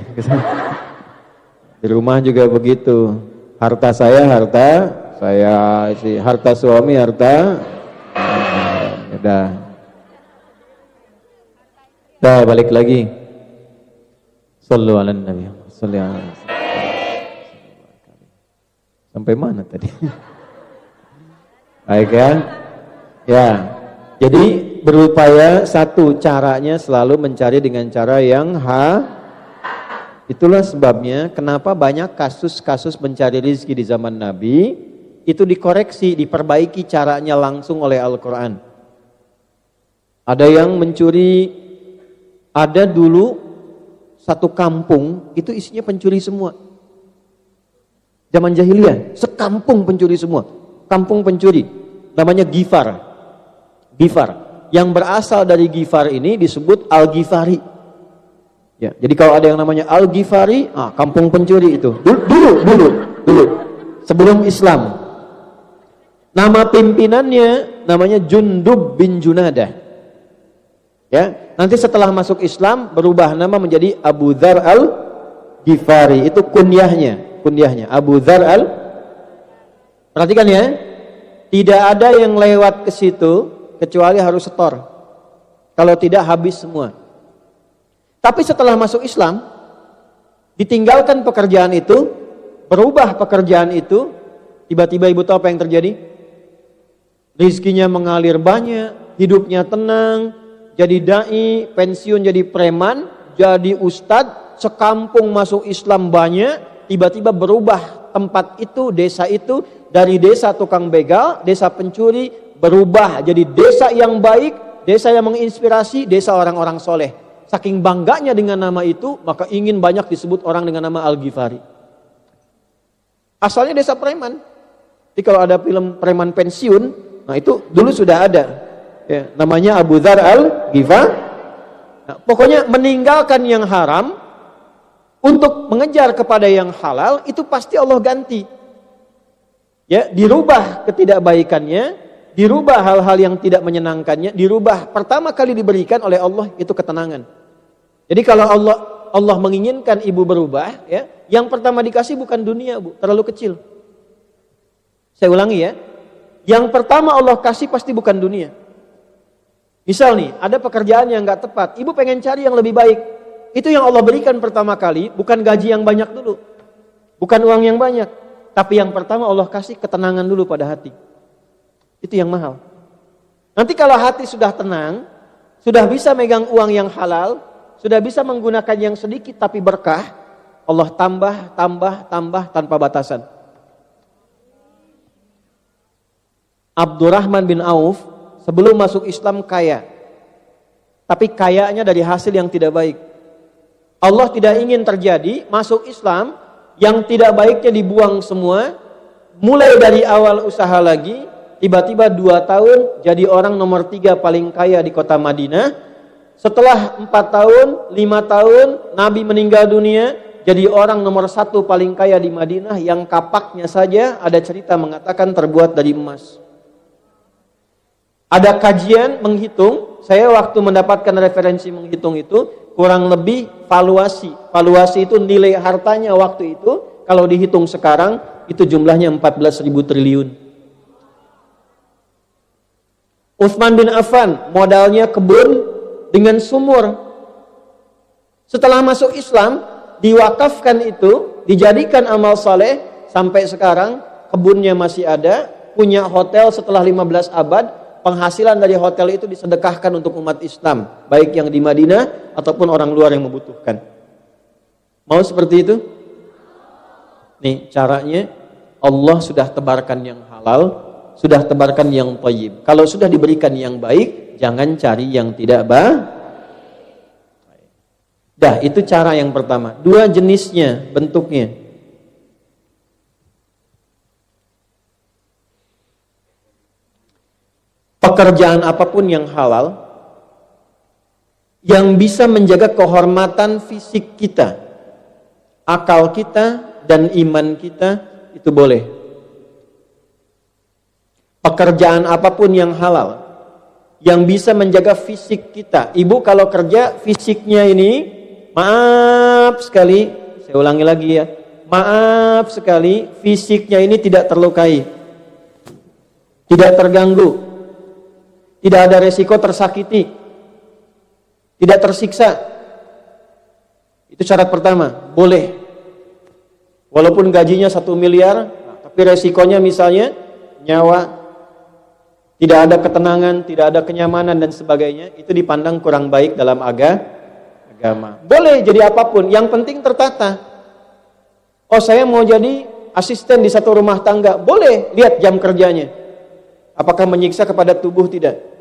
Di rumah juga begitu. Harta saya, harta suami, harta. Udah balik lagi. Sallu ala Nabi. Sampai mana tadi? Baik ya. Ya. Jadi berupaya satu, caranya selalu mencari dengan cara yang Itulah sebabnya kenapa banyak kasus-kasus mencari rezeki di zaman Nabi itu dikoreksi, diperbaiki caranya langsung oleh Al-Quran. Ada yang mencuri, ada dulu satu kampung itu isinya pencuri semua. Zaman jahiliyah, sekampung pencuri semua. Kampung pencuri, namanya Ghifar. Yang berasal dari Ghifar ini disebut Al-Ghifari. Ya, jadi kalau ada yang namanya Al-Ghifari, kampung pencuri itu. Dulu. Sebelum Islam. Nama pimpinannya namanya Jundub bin Junadah. Ya, nanti setelah masuk Islam berubah nama menjadi Abu Dzar Al-Ghifari. Itu kunyahnya Abu Dzar Perhatikan ya. Tidak ada yang lewat ke situ kecuali harus setor. Kalau tidak habis semua. Tapi setelah masuk Islam, ditinggalkan pekerjaan itu, berubah pekerjaan itu, tiba-tiba ibu tahu apa yang terjadi? Rizkinya mengalir banyak, hidupnya tenang, jadi dai, pensiun jadi preman, jadi ustadz, sekampung masuk Islam banyak, tiba-tiba berubah tempat itu, desa itu, dari desa tukang begal, desa pencuri, berubah jadi desa yang baik, desa yang menginspirasi, desa orang-orang soleh. Saking bangganya dengan nama itu, maka ingin banyak disebut orang dengan nama Al-Ghifari. Asalnya desa preman. Jadi kalau ada film preman pensiun, nah itu dulu sudah ada. Ya, namanya Abu Dzar Al-Ghifari. Nah, pokoknya meninggalkan yang haram untuk mengejar kepada yang halal, itu pasti Allah ganti. Ya, dirubah ketidakbaikannya, dirubah hal-hal yang tidak menyenangkannya, dirubah. Pertama kali diberikan oleh Allah itu ketenangan. Jadi kalau Allah menginginkan ibu berubah, ya, yang pertama dikasih bukan dunia, Bu, terlalu kecil. Saya ulangi ya, yang pertama Allah kasih pasti bukan dunia. Misal nih, ada pekerjaan yang nggak tepat, ibu pengen cari yang lebih baik. Itu yang Allah berikan pertama kali, bukan gaji yang banyak dulu, bukan uang yang banyak, tapi yang pertama Allah kasih ketenangan dulu pada hati. Itu yang mahal. Nanti kalau hati sudah tenang, sudah bisa megang uang yang halal, sudah bisa menggunakan yang sedikit tapi berkah, Allah tambah tanpa batasan. Abdurrahman bin Auf sebelum masuk Islam kaya, tapi kayanya dari hasil yang tidak baik. Allah tidak ingin terjadi masuk Islam yang tidak baiknya dibuang semua, mulai dari awal usaha lagi. Tiba-tiba 2 tahun jadi orang nomor 3 paling kaya di kota Madinah. Setelah 4 tahun, 5 tahun, Nabi meninggal dunia, jadi orang nomor 1 paling kaya di Madinah yang kapaknya saja ada cerita mengatakan terbuat dari emas. Ada kajian menghitung, saya waktu mendapatkan referensi menghitung itu, kurang lebih valuasi. Valuasi itu nilai hartanya waktu itu, kalau dihitung sekarang, itu jumlahnya 14.000 triliun. Utsman bin Affan, modalnya kebun dengan sumur. Setelah masuk Islam, diwakafkan itu, dijadikan amal saleh, sampai sekarang, kebunnya masih ada, punya hotel setelah 15 abad, penghasilan dari hotel itu disedekahkan untuk umat Islam, baik yang di Madinah ataupun orang luar yang membutuhkan. Mau seperti itu? Nih caranya, Allah sudah tebarkan yang halal, sudah tebarkan yang thayyib. Kalau sudah diberikan yang baik, jangan cari yang tidak baik. Dah, itu cara yang pertama. 2 jenisnya, bentuknya. Pekerjaan apapun yang halal, yang bisa menjaga kehormatan fisik kita, akal kita, dan iman kita, itu boleh. Pekerjaan apapun yang halal, yang bisa menjaga fisik kita. Ibu kalau kerja, fisiknya ini, maaf sekali, saya ulangi lagi ya, maaf sekali, fisiknya ini tidak terlukai, tidak terganggu, tidak ada resiko tersakiti, tidak tersiksa. Itu syarat pertama, boleh. Walaupun gajinya 1 miliar, tapi resikonya misalnya nyawa, tidak ada ketenangan, tidak ada kenyamanan dan sebagainya, itu dipandang kurang baik dalam agama. Boleh jadi apapun, yang penting tertata. Oh, saya mau jadi asisten di satu rumah tangga, boleh, lihat jam kerjanya. Apakah menyiksa kepada tubuh? Tidak.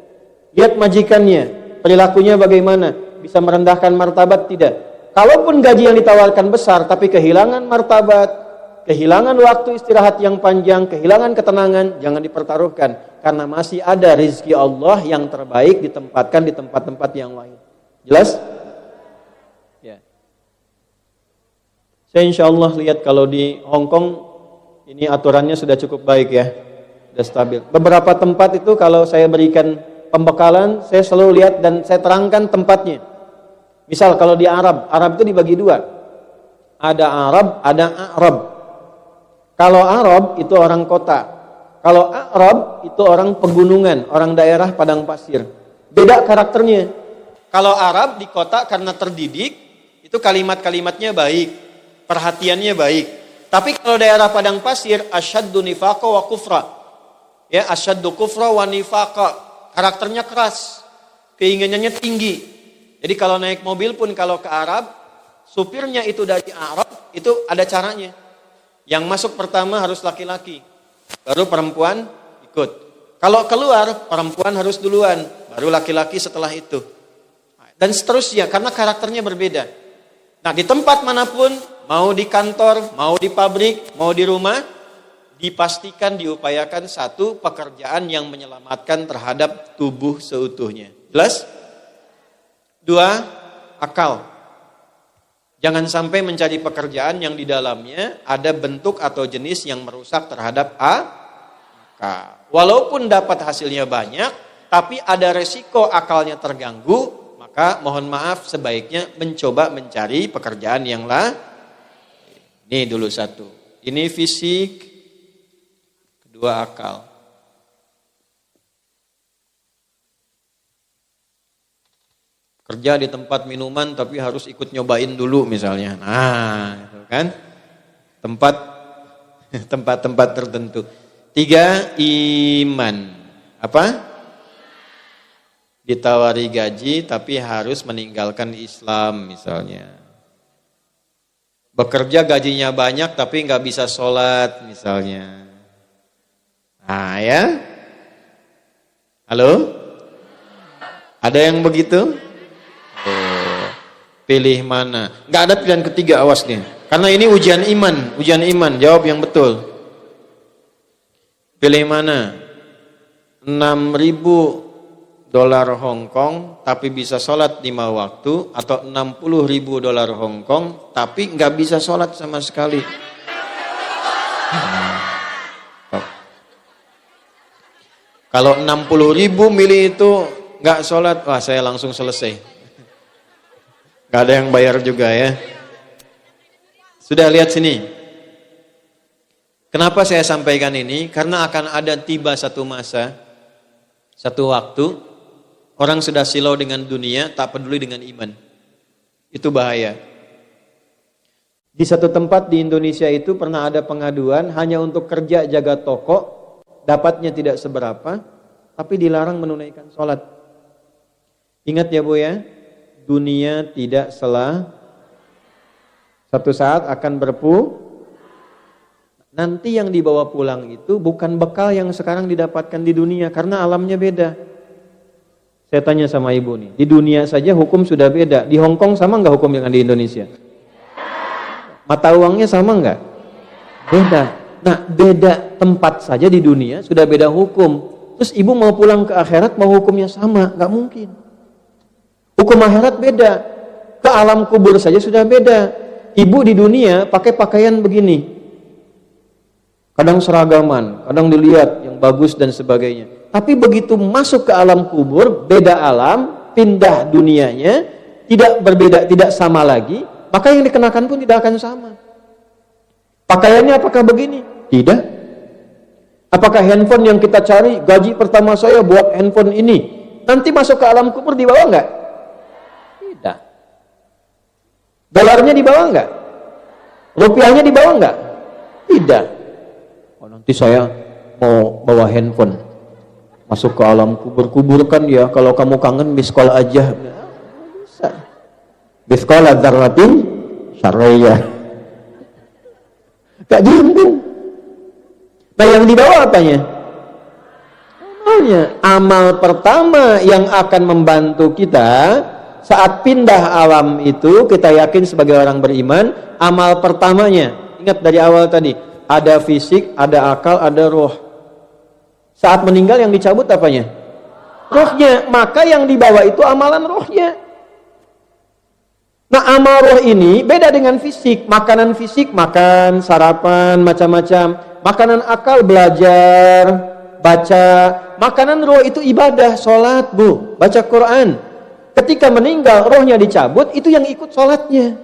Lihat majikannya, perilakunya bagaimana, bisa merendahkan martabat? Tidak. Kalaupun gaji yang ditawarkan besar, tapi kehilangan martabat, kehilangan waktu istirahat yang panjang, kehilangan ketenangan, jangan dipertaruhkan. Karena masih ada rizki Allah yang terbaik ditempatkan di tempat-tempat yang lain. Jelas? Ya. Saya insya Allah lihat kalau di Hong Kong, ini aturannya sudah cukup baik ya, sudah stabil. Beberapa tempat itu kalau saya berikan pembekalan, saya selalu lihat dan saya terangkan tempatnya. Misal kalau di Arab itu dibagi 2. Ada Arab, ada A'rab. Kalau Arab itu orang kota. Kalau A'rab itu orang pegunungan, orang daerah padang pasir. Beda karakternya. Kalau Arab di kota karena terdidik, itu kalimat-kalimatnya baik, perhatiannya baik. Tapi kalau daerah padang pasir, asyaddu nifaqa wa kufra. Ya, asyaddu kufra wa nifaqa. Karakternya keras, keinginannya tinggi. Jadi kalau naik mobil pun kalau ke Arab, supirnya itu dari Arab, itu ada caranya. Yang masuk pertama harus laki-laki, baru perempuan ikut. Kalau keluar, perempuan harus duluan, baru laki-laki setelah itu. Dan seterusnya, karena karakternya berbeda. Nah, di tempat manapun, mau di kantor, mau di pabrik, mau di rumah, dipastikan diupayakan satu, pekerjaan yang menyelamatkan terhadap tubuh seutuhnya. Jelas? 2, akal. Jangan sampai mencari pekerjaan yang di dalamnya ada bentuk atau jenis yang merusak terhadap akal. Walaupun dapat hasilnya banyak, tapi ada resiko akalnya terganggu, maka mohon maaf sebaiknya mencoba mencari pekerjaan yang lain. Ini dulu 1. Ini fisik. 2, akal. Kerja di tempat minuman tapi harus ikut nyobain dulu misalnya. Nah, itu kan. Tempat-tempat tertentu. 3, iman. Apa? Ditawari gaji tapi harus meninggalkan Islam misalnya. Bekerja gajinya banyak tapi nggak bisa sholat misalnya. Nah ya, halo, ada yang begitu? Oh, pilih mana? Gak ada pilihan ketiga, awas nih. Karena ini ujian iman, jawab yang betul. Pilih mana? 6.800 dolar Hong Kong tapi bisa sholat 5 waktu, atau 60.000 dolar Hong Kong tapi nggak bisa sholat sama sekali. Kalau 60.000 milih itu nggak sholat, wah saya langsung selesai. Nggak ada yang bayar juga ya. Sudah lihat sini. Kenapa saya sampaikan ini? Karena akan ada tiba satu masa, satu waktu, orang sudah silau dengan dunia, tak peduli dengan iman. Itu bahaya. Di satu tempat di Indonesia itu pernah ada pengaduan hanya untuk kerja jaga toko, dapatnya tidak seberapa, tapi dilarang menunaikan sholat. Ingat ya Bu ya, dunia tidak satu saat akan nanti yang dibawa pulang itu bukan bekal yang sekarang didapatkan di dunia, karena alamnya beda. Saya tanya sama ibu nih, di dunia saja hukum sudah beda. Di Hong Kong sama nggak hukum dengan di Indonesia? Mata uangnya sama nggak? Beda. Nah, beda tempat saja di dunia sudah beda hukum. Terus ibu mau pulang ke akhirat mau hukumnya sama? Nggak mungkin. Hukum akhirat beda. Ke alam kubur saja sudah beda. Ibu di dunia pakai pakaian begini. Kadang seragaman, kadang dilihat yang bagus dan sebagainya. Tapi begitu masuk ke alam kubur, beda alam, pindah dunianya, tidak berbeda, tidak sama lagi, maka yang dikenakan pun tidak akan sama. Pakaiannya apakah begini? Tidak. Apakah handphone yang kita cari, gaji pertama saya buat handphone ini, nanti masuk ke alam kubur dibawa enggak? Tidak. Dolarnya dibawa enggak? Rupiahnya dibawa enggak? Tidak. Oh, nanti saya mau bawa handphone masuk ke alam kubur kan ya, kalau kamu kangen miskol aja. Bisa. Miskol dzarratin syarriyah. Gak nyambung. Nah yang dibawa apanya? Amalnya. Amal pertama yang akan membantu kita saat pindah alam itu, kita yakin sebagai orang beriman, amal pertamanya, ingat dari awal tadi, ada fisik, ada akal, ada roh. Saat meninggal yang dicabut apanya? Rohnya. Maka yang dibawa itu amalan rohnya. Nah amal roh ini beda dengan fisik. Makanan fisik, makan, sarapan, macam-macam. Makanan akal, belajar, baca. Makanan roh itu ibadah, sholat Bu, baca Quran. Ketika meninggal, rohnya dicabut, itu yang ikut sholatnya,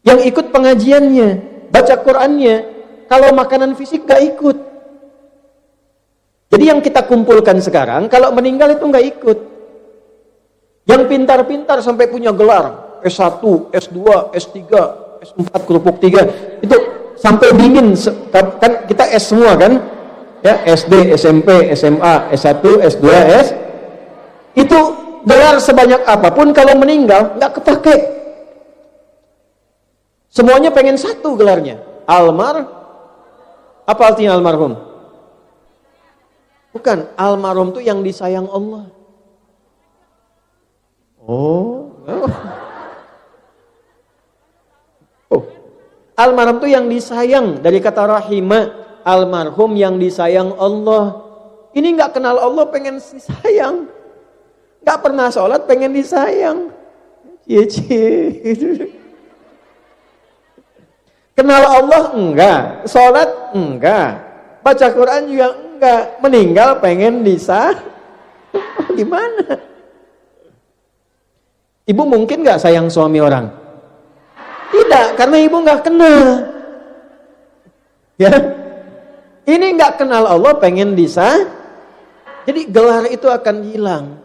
yang ikut pengajiannya, baca Qurannya. Kalau makanan fisik gak ikut. Jadi yang kita kumpulkan sekarang, kalau meninggal itu gak ikut. Yang pintar-pintar sampai punya gelar S1, S2, S3, S4, kerupuk 3, itu sampai dingin, kan kita S semua kan ya, SD, SMP, SMA, S1, S2, itu gelar sebanyak apapun kalau meninggal nggak kepake. Semuanya pengen satu gelarnya, apa artinya almarhum? Bukan, almarhum itu yang disayang Allah. Almarhum itu yang disayang, dari kata rahimah, almarhum yang disayang Allah. Ini nggak kenal Allah pengen disayang, nggak pernah sholat pengen disayang. Kenal Allah enggak, sholat enggak, baca Quran juga enggak, meninggal pengen disayang. Gimana? Ibu mungkin nggak sayang suami orang? Tidak, karena ibu nggak kenal. Ya, ini nggak kenal Allah, pengen jadi gelar itu akan hilang.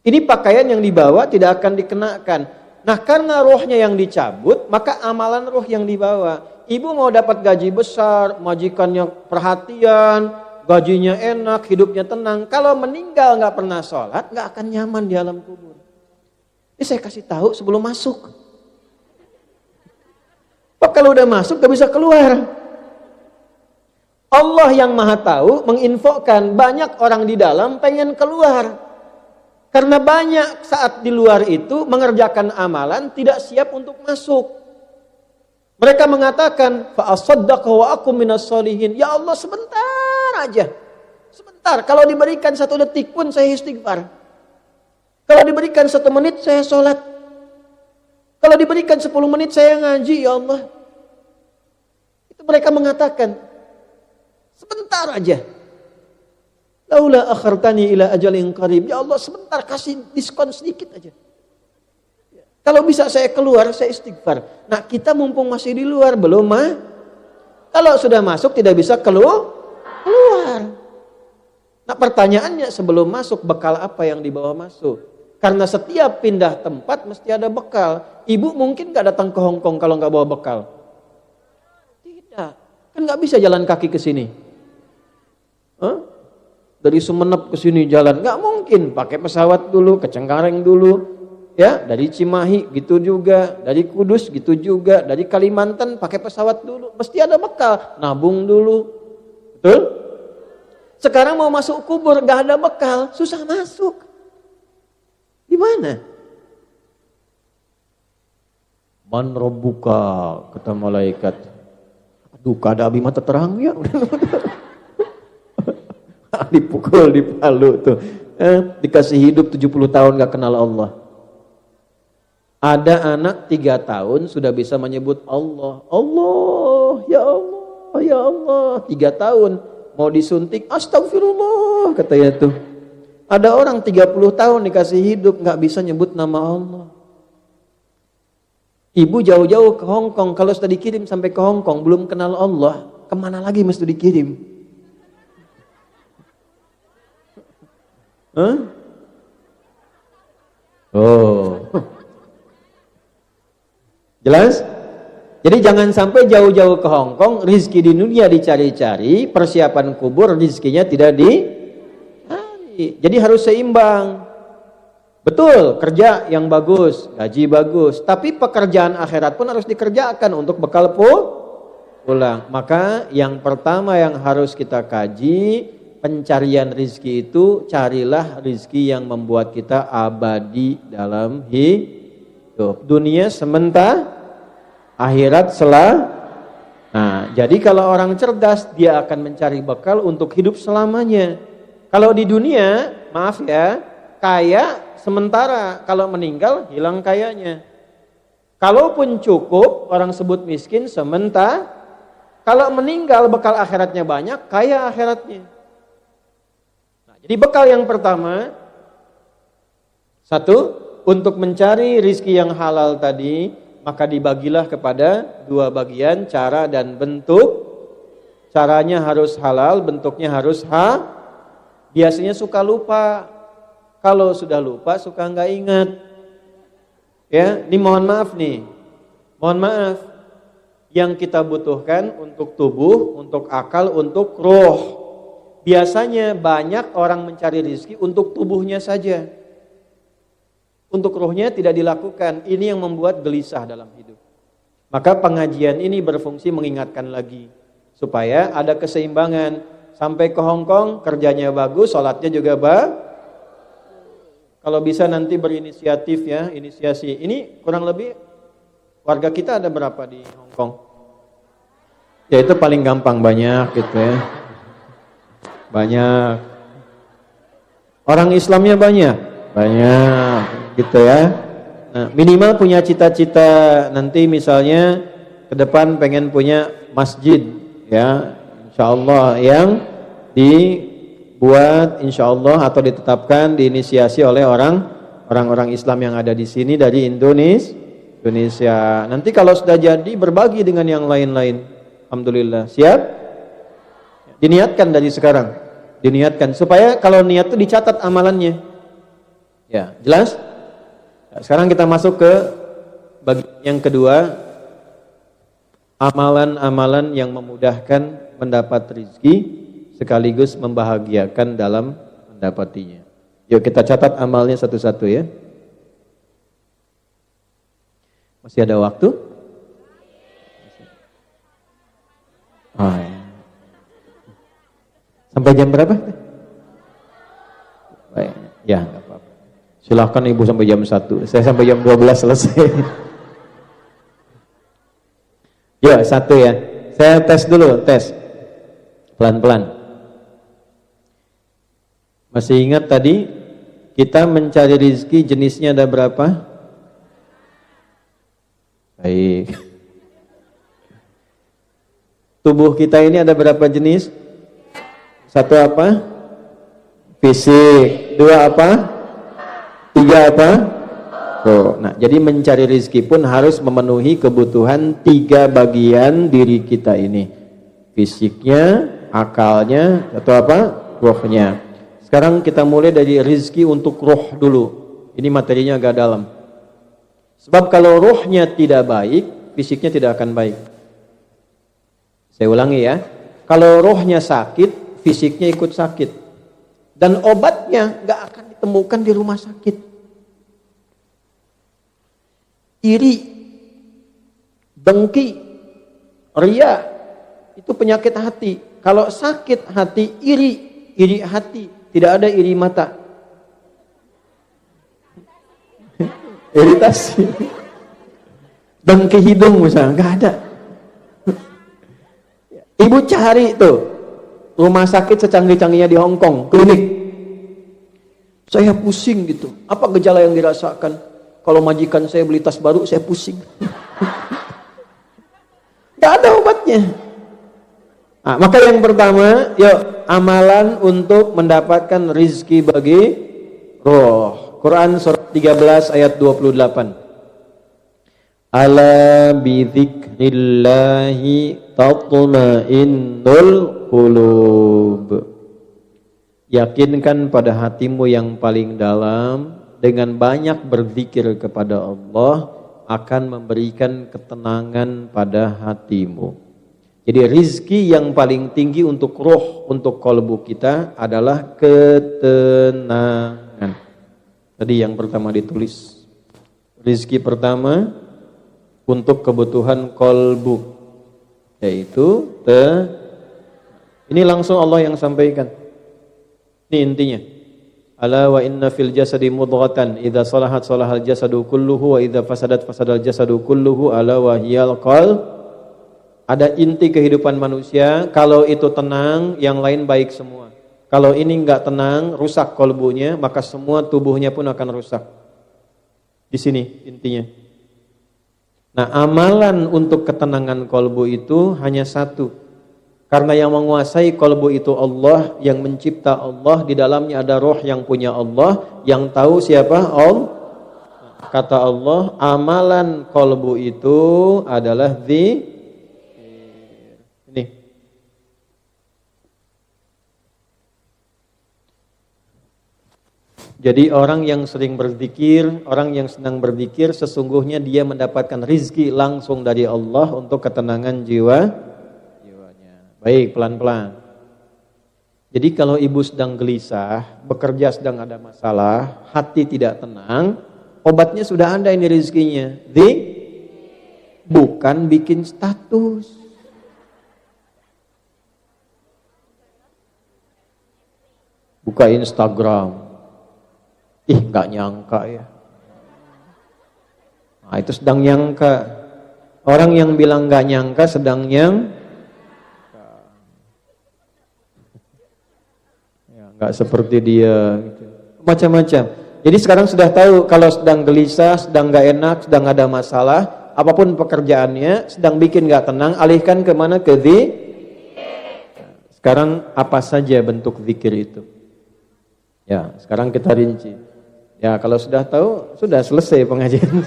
Ini pakaian yang dibawa tidak akan dikenakan. Nah, karena rohnya yang dicabut, maka amalan roh yang dibawa. Ibu mau dapat gaji besar, majikannya perhatian, gajinya enak, hidupnya tenang. Kalau meninggal nggak pernah sholat, nggak akan nyaman di alam kubur. Ini saya kasih tahu sebelum masuk. Kalau udah masuk gak bisa keluar. Allah yang maha tahu menginfokan banyak orang di dalam pengen keluar. Karena banyak saat di luar itu mengerjakan amalan tidak siap untuk masuk. Mereka mengatakan fa asaddaqa wa akum minas sholihin. Ya Allah sebentar aja. Sebentar Sebentar, kalau diberikan 1 detik pun saya istighfar. Kalau diberikan 1 menit saya sholat. Kalau diberikan 10 menit saya ngaji, ya Allah. Itu mereka mengatakan, sebentar aja. Laula akhartani ila ajalin qarib. Ya Allah, sebentar, kasih diskon sedikit aja. Kalau bisa saya keluar, saya istighfar. Nah, kita mumpung masih di luar, belum mah. Kalau sudah masuk tidak bisa keluar. Nah, pertanyaannya sebelum masuk, bekal apa yang dibawa masuk? Karena setiap pindah tempat mesti ada bekal. Ibu mungkin gak datang ke Hong Kong kalau gak bawa bekal? Tidak. Kan gak bisa jalan kaki ke sini. Dari Sumenep ke sini jalan, gak mungkin. Pakai pesawat dulu, ke Cengkareng dulu. Ya, dari Cimahi gitu juga, dari Kudus gitu juga, dari Kalimantan pakai pesawat dulu, mesti ada bekal, nabung dulu, betul? Sekarang mau masuk kubur gak ada bekal, susah masuk. Gimana? Man rabbuka, kata malaikat. Aduh, kada abi mata terang ya. Dipukul di palu tuh. Dikasih hidup 70 tahun gak kenal Allah. Ada anak 3 tahun sudah bisa menyebut Allah. Allah, ya Allah, ya Allah. 3 tahun mau disuntik, astagfirullah katanya tuh. Ada orang 30 tahun dikasih hidup gak bisa nyebut nama Allah. Ibu jauh-jauh ke Hong Kong, kalau sudah dikirim sampai ke Hong Kong belum kenal Allah, kemana lagi mesti dikirim? Oh. Jelas? Jadi jangan sampai jauh-jauh ke Hong Kong, rizki di dunia dicari-cari, persiapan kubur rizkinya tidak dicari. Jadi harus seimbang. Betul, kerja yang bagus, gaji bagus, tapi pekerjaan akhirat pun harus dikerjakan untuk bekal pulang. Maka yang pertama yang harus kita kaji, pencarian rizki itu, carilah rizki yang membuat kita abadi dalam hidup. Dunia sementara, akhirat Nah, jadi kalau orang cerdas, dia akan mencari bekal untuk hidup selamanya. Kalau di dunia, maaf ya, kaya sementara, kalau meninggal hilang kayanya. Kalaupun cukup, orang sebut miskin sementara. Kalau meninggal bekal akhiratnya banyak, kaya akhiratnya. Nah, jadi bekal yang pertama, 1, untuk mencari rizki yang halal tadi, maka dibagilah kepada 2 bagian, cara dan bentuk. Caranya harus halal, bentuknya harus Biasanya suka lupa. Kalau sudah lupa suka nggak ingat. Ya, ini mohon maaf nih. Mohon maaf. Yang kita butuhkan untuk tubuh, untuk akal, untuk roh. Biasanya banyak orang mencari rezeki untuk tubuhnya saja. Untuk rohnya tidak dilakukan. Ini yang membuat gelisah dalam hidup. Maka pengajian ini berfungsi mengingatkan lagi. Supaya ada keseimbangan. Sampai ke Hong Kong, kerjanya bagus, sholatnya juga Kalau bisa nanti berinisiatif ya, inisiasi. Ini kurang lebih warga kita ada berapa di Hong Kong? Ya itu paling gampang, banyak gitu ya. Banyak. Orang Islamnya banyak gitu ya. Nah, minimal punya cita-cita nanti misalnya ke depan pengen punya masjid ya, insyaallah yang dibuat insyaallah atau ditetapkan diinisiasi oleh orang-orang Islam yang ada di sini dari Indonesia. Nanti kalau sudah jadi berbagi dengan yang lain-lain. Alhamdulillah. Siap? Diniatkan dari sekarang. Diniatkan supaya kalau niat itu dicatat amalannya. Ya, jelas? Nah, sekarang kita masuk ke bagian yang kedua, amalan-amalan yang memudahkan mendapat rezeki sekaligus membahagiakan dalam mendapatinya. Yuk kita catat amalnya satu-satu ya. Masih ada waktu? Oh, ya. Sampai jam berapa? Baik, ya enggak apa-apa. Silahkan ibu sampai jam 1. Saya sampai jam 12 selesai. Ya, 1 ya. Saya tes dulu, tes. Pelan-pelan. Masih ingat tadi kita mencari rizki jenisnya ada berapa? Baik. Tubuh kita ini ada berapa jenis? Satu apa? Fisik. Dua apa? Tiga apa? Oh, nah, jadi mencari rizki pun harus memenuhi kebutuhan tiga bagian diri kita ini. Fisiknya, akalnya, atau apa? Rohnya. Sekarang kita mulai dari rizki untuk roh dulu. Ini materinya agak dalam. Sebab kalau rohnya tidak baik, fisiknya tidak akan baik. Saya ulangi ya. Kalau rohnya sakit, fisiknya ikut sakit. Dan obatnya gak akan ditemukan di rumah sakit. Iri, dengki, ria, itu penyakit hati. Kalau sakit hati, iri hati. Tidak ada iri mata. Iritasi. Dengki hidung misalnya, nggak ada. Ibu cari tuh rumah sakit secanggih-canggihnya di Hong Kong, klinik. Saya pusing gitu. Apa gejala yang dirasakan? Kalau majikan saya beli tas baru, saya pusing. Nggak ada obatnya. Nah, maka yang pertama, yuk amalan untuk mendapatkan rizki bagi roh. Quran surat 13 ayat 28. Ala bidzikrillahi tatma'innul qulub. Yakinkan pada hatimu yang paling dalam, dengan banyak berzikir kepada Allah akan memberikan ketenangan pada hatimu. Jadi rizki yang paling tinggi untuk roh, untuk kolbu kita adalah ketenangan. Tadi yang pertama ditulis. Rizki pertama untuk kebutuhan kolbu, yaitu ini langsung Allah yang sampaikan. Ini intinya. Ala wa inna fil jasadi mudghatan idza salahat salahal jasadu kulluhu wa idza fasadat fasadal jasadu kulluhu ala wa hiyal qalb. Ada inti kehidupan manusia, kalau itu tenang, yang lain baik semua. Kalau ini enggak tenang, rusak kolbunya, maka semua tubuhnya pun akan rusak. Di sini intinya. Nah, amalan untuk ketenangan kolbu itu hanya satu. Karena yang menguasai kolbu itu Allah, yang mencipta Allah, di dalamnya ada roh yang punya Allah, yang tahu siapa? Allah. Kata Allah, amalan kolbu itu adalah ini. Jadi orang yang sering berzikir, orang yang senang berzikir, sesungguhnya dia mendapatkan rizki langsung dari Allah untuk ketenangan jiwanya. Baik, pelan-pelan. Jadi kalau ibu sedang gelisah, bekerja sedang ada masalah, hati tidak tenang, obatnya sudah ada ini rizkinya. Bukan bikin status. Buka Instagram. Ih, gak nyangka ya. Nah, itu sedang nyangka. Orang yang bilang gak nyangka sedang nggak seperti dia gitu. Macam-macam. Jadi sekarang sudah tahu kalau sedang gelisah, sedang nggak enak, sedang ada masalah, apapun pekerjaannya, sedang bikin nggak tenang, alihkan kemana? Ke Sekarang apa saja bentuk zikir itu? Ya, sekarang kita rinci. Ya, kalau sudah tahu, sudah selesai pengajian.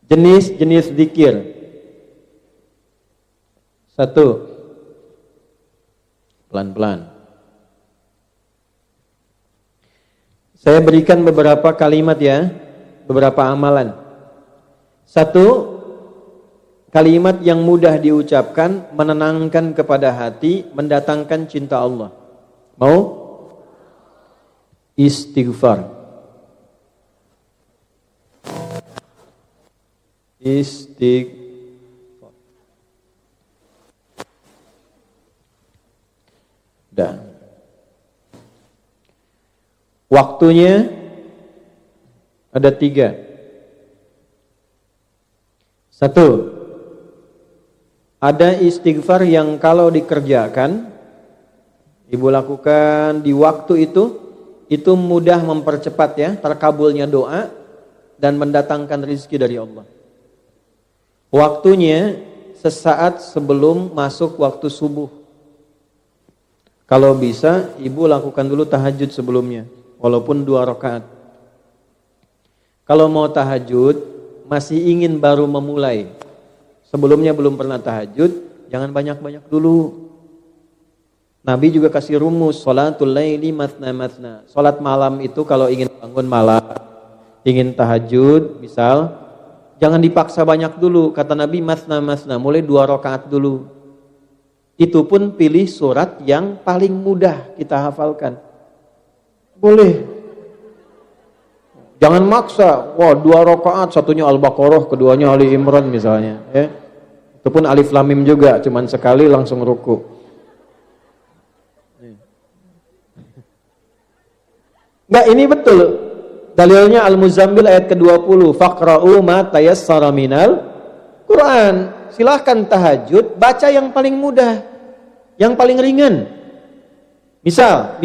Jenis-jenis zikir. 1. Pelan-pelan. Saya berikan beberapa kalimat ya, beberapa amalan. 1, kalimat yang mudah diucapkan, menenangkan kepada hati, mendatangkan cinta Allah. Mau? Istighfar. Dah. Waktunya ada 3. 1, ada istighfar yang kalau dikerjakan Ibu lakukan di waktu itu mudah mempercepat ya, terkabulnya doa dan mendatangkan rezeki dari Allah. Waktunya sesaat sebelum masuk waktu subuh. Kalau bisa, ibu lakukan dulu tahajud sebelumnya, walaupun 2 rakaat. Kalau mau tahajud, masih ingin baru memulai, sebelumnya belum pernah tahajud, jangan banyak-banyak dulu. Nabi juga kasih rumus, sholatul laili matna-matna. Sholat malam itu kalau ingin bangun malam, ingin tahajud, misal, jangan dipaksa banyak dulu. Kata Nabi, matna-matna, mulai 2 rakaat dulu. Itu pun pilih surat yang paling mudah kita hafalkan. Boleh. Jangan maksa, wah 2 rakaat, satunya Al-Baqarah, keduanya Ali Imran misalnya. Ya. Itu pun Alif Lam Mim juga, cuman sekali langsung ruku. Enggak, ini betul. Dalilnya Al-Muzammil ayat ke-20, faqra'u ma tayassara minal Quran. Silahkan tahajud, baca yang paling mudah, yang paling ringan. Misal,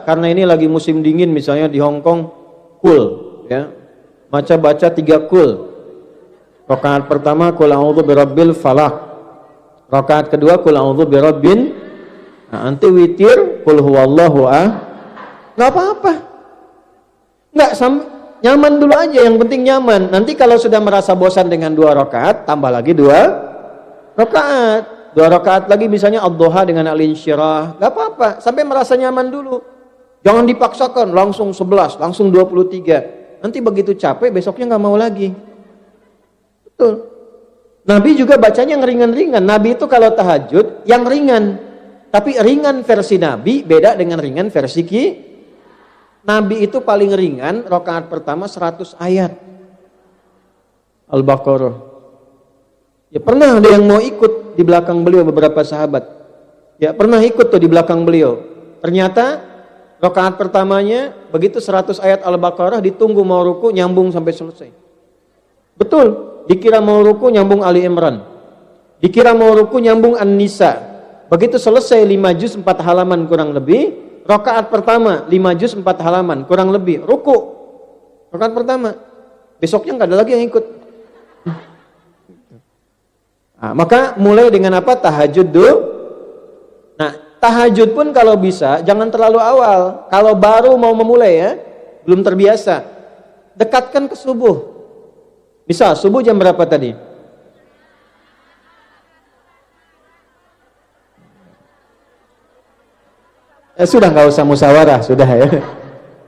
karena ini lagi musim dingin, misalnya di Hong Kong, cool, ya. Baca 3 cool. Rakaat pertama, qul a'udzu birabbil falaq. Rakaat kedua, qul a'udzu birabbin. Nah, nanti witir, qul huwallahu ahad. Enggak apa-apa. Enggak, nyaman dulu aja, yang penting nyaman. Nanti kalau sudah merasa bosan dengan 2 rakaat, tambah lagi 2 rakaat. 2 rakaat lagi misalnya ad-duha dengan al-insyirah. Enggak apa-apa, sampai merasa nyaman dulu. Jangan dipaksakan langsung 11, langsung 23. Nanti begitu capek besoknya enggak mau lagi. Betul. Nabi juga bacanya yang ringan-ringan. Nabi itu kalau tahajud yang ringan. Tapi ringan versi Nabi beda dengan ringan versi Nabi itu paling ringan, rakaat pertama 100 ayat. Al-Baqarah. Ya pernah ada yang mau ikut di belakang beliau, beberapa sahabat. Ya pernah ikut tuh di belakang beliau. Ternyata rakaat pertamanya begitu 100 ayat Al-Baqarah, ditunggu mau ruku nyambung sampai selesai. Betul, dikira mau ruku nyambung Ali Imran. Dikira mau ruku nyambung An-Nisa. Begitu selesai 5 juz 4 halaman kurang lebih, rakaat pertama 5 juz 4 halaman kurang lebih, ruku. Rakaat pertama. Besoknya enggak ada lagi yang ikut. Nah, maka mulai dengan apa? Tahajud dulu. Nah, tahajud pun kalau bisa jangan terlalu awal. Kalau baru mau memulai ya, belum terbiasa, dekatkan ke subuh. Misal subuh jam berapa tadi? Sudah nggak usah musyawarah, sudah ya.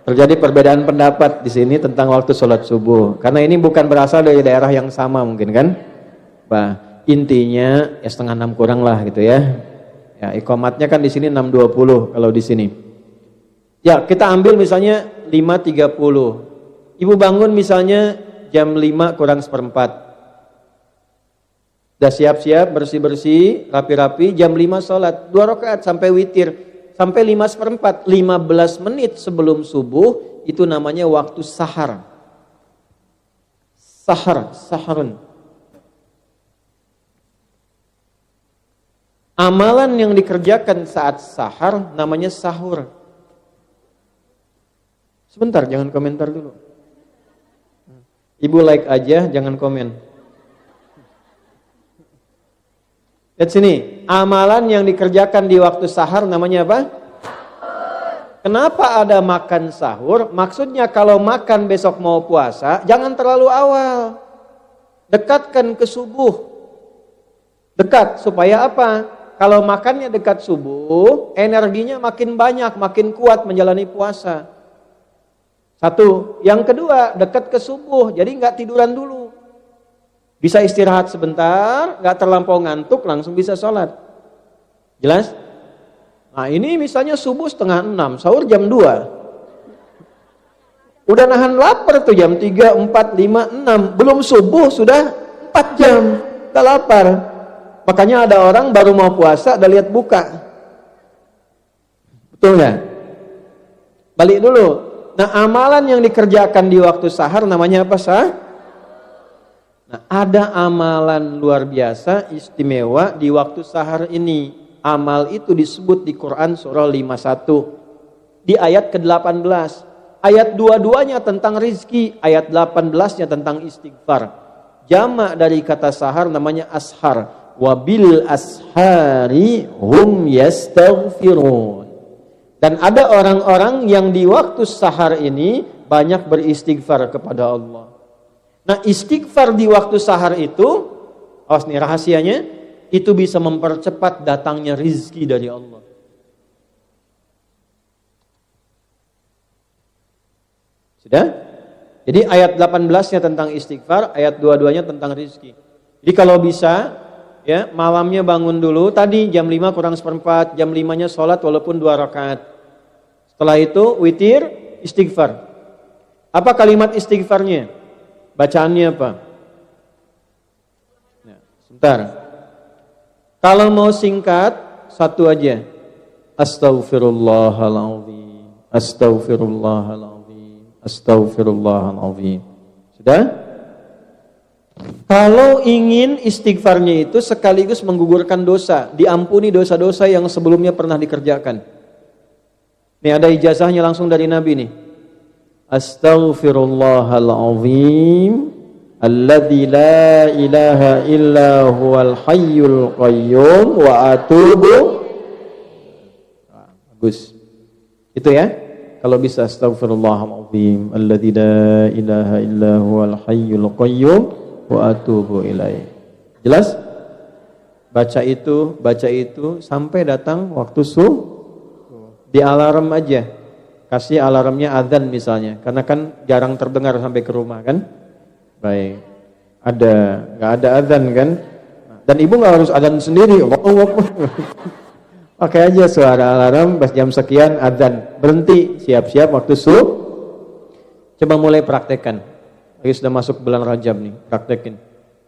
Terjadi perbedaan pendapat di sini tentang waktu sholat subuh. Karena ini bukan berasal dari daerah yang sama mungkin kan? Bah. Intinya ya 5:30 kurang lah gitu ya. Ya iqamatnya kan di sini 6.20 kalau di sini. Ya kita ambil misalnya 5.30. Ibu bangun misalnya jam 5 kurang 1/4. Udah siap-siap, bersih-bersih, rapi-rapi, jam 5 sholat 2 rakaat sampai witir. Sampai 5/4, 15 menit sebelum subuh itu namanya waktu sahar. Saharun. Amalan yang dikerjakan saat sahar namanya sahur. Sebentar, jangan komentar dulu. Ibu like aja, jangan komen. Lihat sini, amalan yang dikerjakan di waktu sahar namanya apa? Kenapa ada makan sahur? Maksudnya kalau makan besok mau puasa, jangan terlalu awal. Dekatkan ke subuh. Dekat, supaya apa? Kalau makannya dekat subuh, energinya makin banyak, makin kuat menjalani puasa. Satu. Yang kedua, dekat ke subuh, jadi nggak tiduran dulu. Bisa istirahat sebentar, nggak terlampau ngantuk, langsung bisa sholat. Jelas? Nah ini misalnya subuh 5:30, sahur jam 2. Udah nahan lapar tuh jam 3, 4, 5, 6. Belum subuh sudah 4 jam, udah lapar. Makanya ada orang baru mau puasa, udah lihat buka. Betul nggak? Balik dulu. Nah amalan yang dikerjakan di waktu sahar namanya apa sah? Nah ada amalan luar biasa, istimewa di waktu sahar ini. Amal itu disebut di Quran surah 51 di ayat ke-18. Ayat 22-nya tentang rizki, ayat 18-nya tentang istighfar. Jamak dari kata sahar namanya ashar. Wabil ashari hum yastaghfirun. Dan ada orang-orang yang di waktu sahar ini banyak beristighfar kepada Allah. Nah, istighfar di waktu sahar itu, awas nih rahasianya, itu bisa mempercepat datangnya rizki dari Allah. Sudah? Jadi ayat 18-nya tentang istighfar, ayat 22-nya tentang rizki. Jadi kalau bisa, ya malamnya bangun dulu, tadi jam 5 kurang seperempat, jam 5-nya sholat walaupun 2 rakaat. Setelah itu witir, istighfar. Apa kalimat istighfarnya? Bacaannya apa? Nah, sebentar. Kalau mau singkat, satu aja. Astaghfirullahaladzim. Astaghfirullahaladzim. Astaghfirullahaladzim. Sudah? Kalau ingin istighfarnya itu sekaligus menggugurkan dosa, diampuni dosa-dosa yang sebelumnya pernah dikerjakan. Nih ada ijazahnya langsung dari Nabi nih. Astaghfirullahaladzim alladzi la ilaha illa huwal hayyul qayyum wa atubu. Bagus. Itu ya. Kalau bisa astaghfirullahaladzim alladzi la ilaha illa huwal hayyul qayyum wa atubu ilaih. Jelas? Baca itu sampai datang waktu di alarm aja. Kasih alarmnya adzan misalnya, karena kan jarang terdengar sampai ke rumah kan. Baik. Nggak ada adzan kan? Dan ibu nggak harus adzan sendiri. Pakai aja suara alarm pas jam sekian adzan. Berhenti, siap-siap waktu Coba mulai praktekkan. Lagi sudah masuk bulan Rajab nih, praktekin.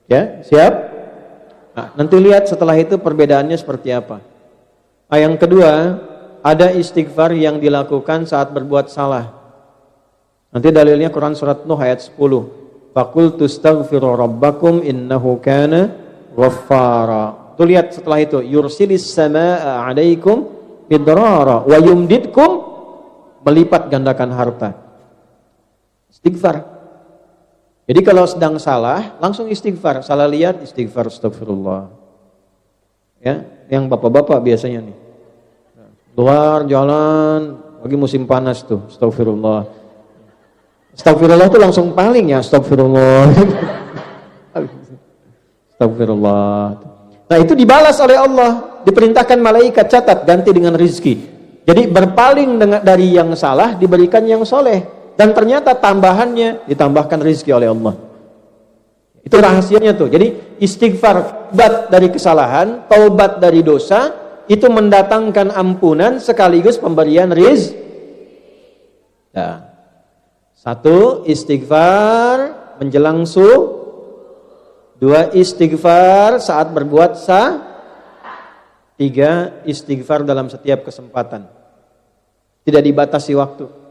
Ya, siap? Nah, nanti lihat setelah itu perbedaannya seperti apa. Nah, yang kedua, ada istighfar yang dilakukan saat berbuat salah. Nanti dalilnya Quran surat Nuh ayat 10. Faqultu astaghfiru rabbakum innahu kana ghaffara. Tuh lihat setelah itu, yursilis samaa 'alaikum midrara wa yumdidkum, melipat gandakan harta. Istighfar. Jadi kalau sedang salah, langsung istighfar. Salah lihat, istighfar, astagfirullah. Ya, yang bapak-bapak biasanya nih. Luar jalan, lagi musim panas tuh, astagfirullah. Astagfirullah tuh langsung paling ya, astagfirullah. Astagfirullah. Nah itu dibalas oleh Allah, diperintahkan malaikat catat, ganti dengan rizki. Jadi berpaling dari yang salah, diberikan yang soleh. Dan ternyata tambahannya, ditambahkan rizki oleh Allah. Itu rahasianya tuh. Jadi istighfar, taubat dari kesalahan, taubat dari dosa, itu mendatangkan ampunan sekaligus pemberian rizki. Nah, 1 istighfar menjelang 2 istighfar saat berbuat 3 istighfar dalam setiap kesempatan. Tidak dibatasi waktu.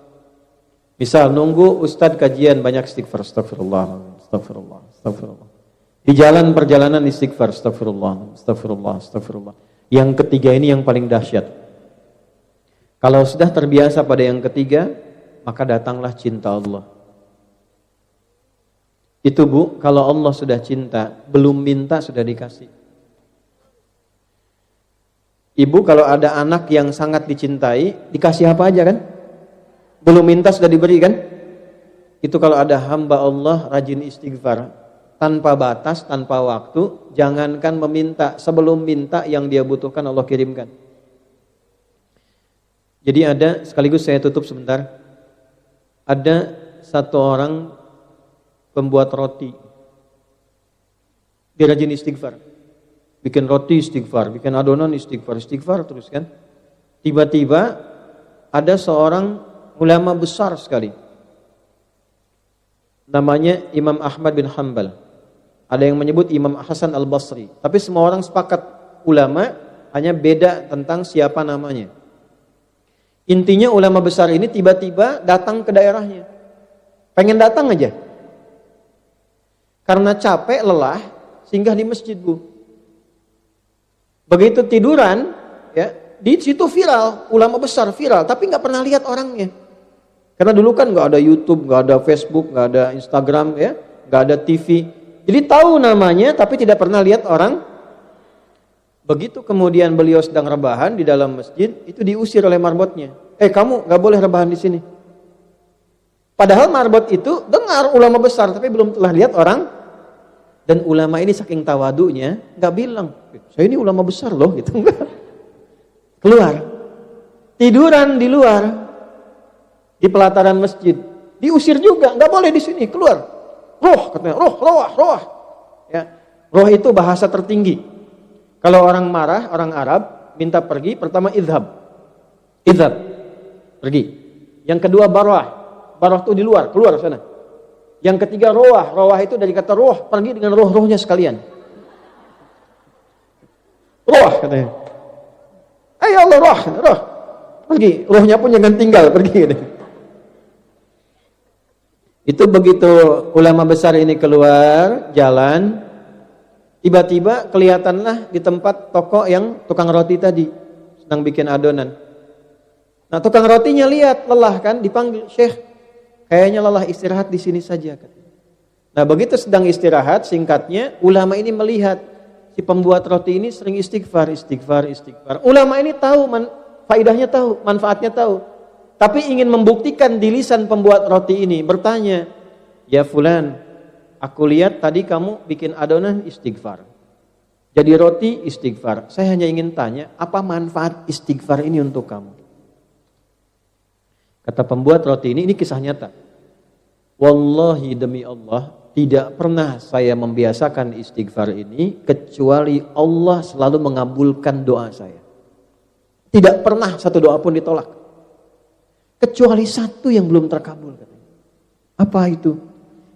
Misal nunggu ustadz kajian banyak istighfar, astagfirullah, astagfirullah, astagfirullah. Di jalan perjalanan istighfar, astagfirullah, astagfirullah, astagfirullah. Yang ketiga ini yang paling dahsyat. Kalau sudah terbiasa pada yang ketiga, maka datanglah cinta Allah. Itu Bu, kalau Allah sudah cinta, belum minta sudah dikasih. Ibu kalau ada anak yang sangat dicintai, dikasih apa aja kan? Belum minta sudah diberi kan? Itu kalau ada hamba Allah rajin istighfar. Tanpa batas, tanpa waktu, jangankan meminta, sebelum minta yang dia butuhkan Allah kirimkan. Jadi ada, sekaligus saya tutup sebentar, ada satu orang pembuat roti, dia rajin istighfar, bikin roti istighfar, bikin adonan istighfar, istighfar terus kan. Tiba-tiba ada seorang ulama besar sekali, namanya Imam Ahmad bin Hanbal. Ada yang menyebut Imam Hasan al-Basri. Tapi semua orang sepakat ulama, hanya beda tentang siapa namanya. Intinya ulama besar ini tiba-tiba datang ke daerahnya. Pengen datang aja. Karena capek, lelah, singgah di masjid Bu. Begitu tiduran, Di situ viral, ulama besar viral, tapi nggak pernah lihat orangnya. Karena dulu kan nggak ada YouTube, nggak ada Facebook, nggak ada Instagram, ya, nggak ada TV. Jadi tahu namanya, tapi tidak pernah lihat orang. Begitu kemudian beliau sedang rebahan di dalam masjid, itu diusir oleh marbotnya. Kamu nggak boleh rebahan di sini. Padahal marbot itu dengar ulama besar, tapi belum telah lihat orang. Dan ulama ini saking tawadunya, nggak bilang, saya ini ulama besar loh, gitu. Keluar, tiduran di luar, di pelataran masjid, diusir juga, nggak boleh di sini, keluar. Roh, katanya, roh. Ya, roh itu bahasa tertinggi. Kalau orang marah, orang Arab minta pergi, pertama idhab, pergi. Yang kedua barwah itu di luar, keluar sana. Yang ketiga roh itu dari kata roh, pergi dengan roh-rohnya sekalian. Roh katanya. Ayo Allah roh, pergi. Rohnya pun jangan tinggal, pergi. Itu begitu ulama besar ini keluar jalan, tiba-tiba kelihatanlah di tempat toko yang tukang roti tadi sedang bikin adonan. Nah, tukang rotinya lihat lelah kan, dipanggil, Syekh, kayaknya lelah, istirahat di sini saja. Nah, begitu sedang istirahat, singkatnya ulama ini melihat si pembuat roti ini sering istighfar. Ulama ini tahu faidahnya tahu, manfaatnya tahu. Tapi ingin membuktikan di lisan pembuat roti ini, bertanya, "Ya fulan, aku lihat tadi kamu bikin adonan istighfar. Jadi roti istighfar. Saya hanya ingin tanya, apa manfaat istighfar ini untuk kamu?" Kata pembuat roti ini kisah nyata. Wallahi demi Allah, tidak pernah saya membiasakan istighfar ini kecuali Allah selalu mengabulkan doa saya. Tidak pernah satu doa pun ditolak. Kecuali satu yang belum terkabul. Apa itu?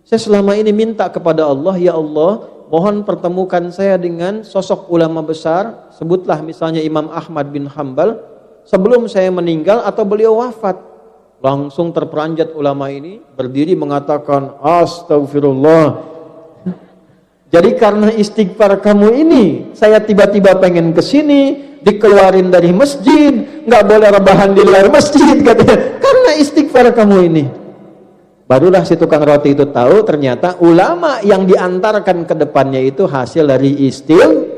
Saya selama ini minta kepada Allah, ya Allah, mohon pertemukan saya dengan sosok ulama besar, sebutlah misalnya Imam Ahmad bin Hanbal, sebelum saya meninggal atau beliau wafat. Langsung terperanjat ulama ini, berdiri mengatakan, astagfirullah. Jadi karena istighfar kamu ini, saya tiba-tiba pengen kesini, dikeluarin dari masjid, nggak boleh rebahan di luar masjid, katanya. Karena istighfar kamu ini. Barulah si tukang roti itu tahu, ternyata ulama yang diantarkan ke depannya itu hasil dari istighfar.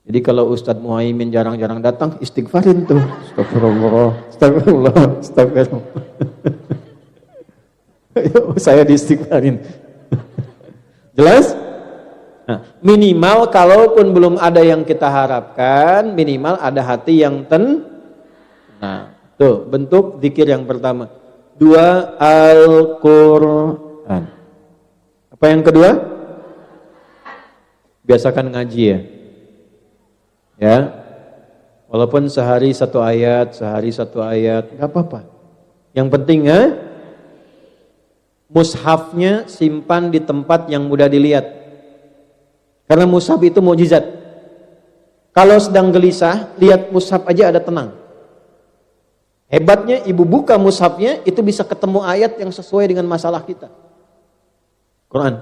Jadi kalau Ustadz Muhaimin jarang-jarang datang, istighfarin tuh. Astagfirullah. Saya diistighfarin. Jelas? Nah, minimal kalaupun belum ada yang kita harapkan, minimal ada hati yang Nah, tuh bentuk zikir yang pertama. 2, Al-Quran. Apa yang kedua? Biasakan ngaji ya. Ya, walaupun sehari satu ayat, nggak apa-apa. Yang penting mushafnya simpan di tempat yang mudah dilihat. Karena mushaf itu mukjizat. Kalau sedang gelisah, lihat mushaf aja ada tenang. Hebatnya ibu buka mushafnya itu bisa ketemu ayat yang sesuai dengan masalah kita. Quran.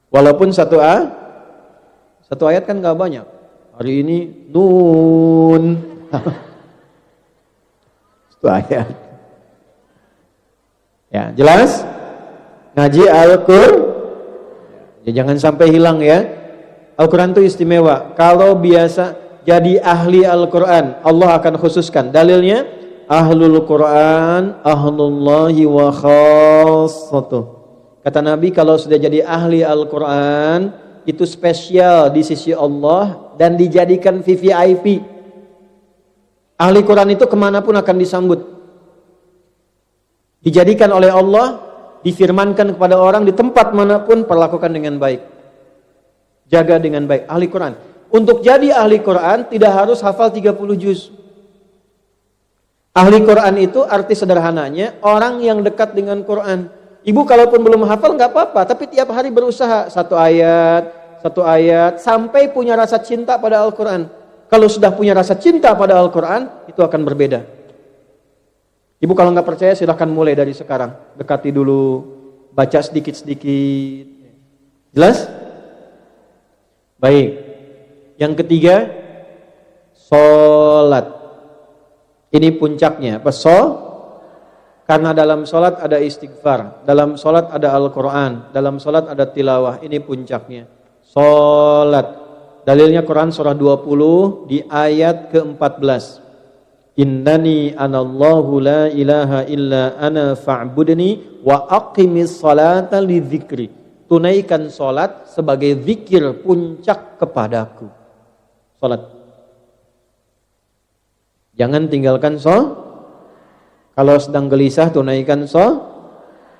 Walaupun satu ayat kan nggak banyak. Hari ini Nun. Itu ayat. Ya, jelas? Ngaji Al-Qur'an. Ya, jangan sampai hilang ya. Al-Qur'an itu istimewa. Kalau biasa jadi ahli Al-Qur'an, Allah akan khususkan. Dalilnya Ahlul Qur'an, ahlullahi wa khassatuh. Kata Nabi, kalau sudah jadi ahli Al-Qur'an, itu spesial di sisi Allah dan dijadikan VVIP. Ahli Quran itu kemanapun akan disambut. Dijadikan oleh Allah, difirmankan kepada orang di tempat manapun, perlakukan dengan baik. Jaga dengan baik. Ahli Quran. Untuk jadi ahli Quran tidak harus hafal 30 juz. Ahli Quran itu arti sederhananya orang yang dekat dengan Quran. Ibu kalaupun belum hafal nggak apa-apa, tapi tiap hari berusaha satu ayat, sampai punya rasa cinta pada Al-Quran. Kalau sudah punya rasa cinta pada Al-Quran, itu akan berbeda. Ibu kalau nggak percaya silahkan mulai dari sekarang. Dekati dulu, baca sedikit-sedikit. Jelas? Baik. Yang ketiga, Salat. Ini puncaknya. Apa? Karena dalam salat ada istighfar, dalam salat ada Al-Qur'an, dalam salat ada tilawah. Ini puncaknya. Salat. Dalilnya Quran surah 20 di ayat ke-14. Innani anallahu la ilaha illa ana fa'budni wa aqimis salata li dzikri. Tunaikan salat sebagai zikir puncak kepadaku. Salat. Jangan tinggalkan Kalau sedang gelisah tunaikan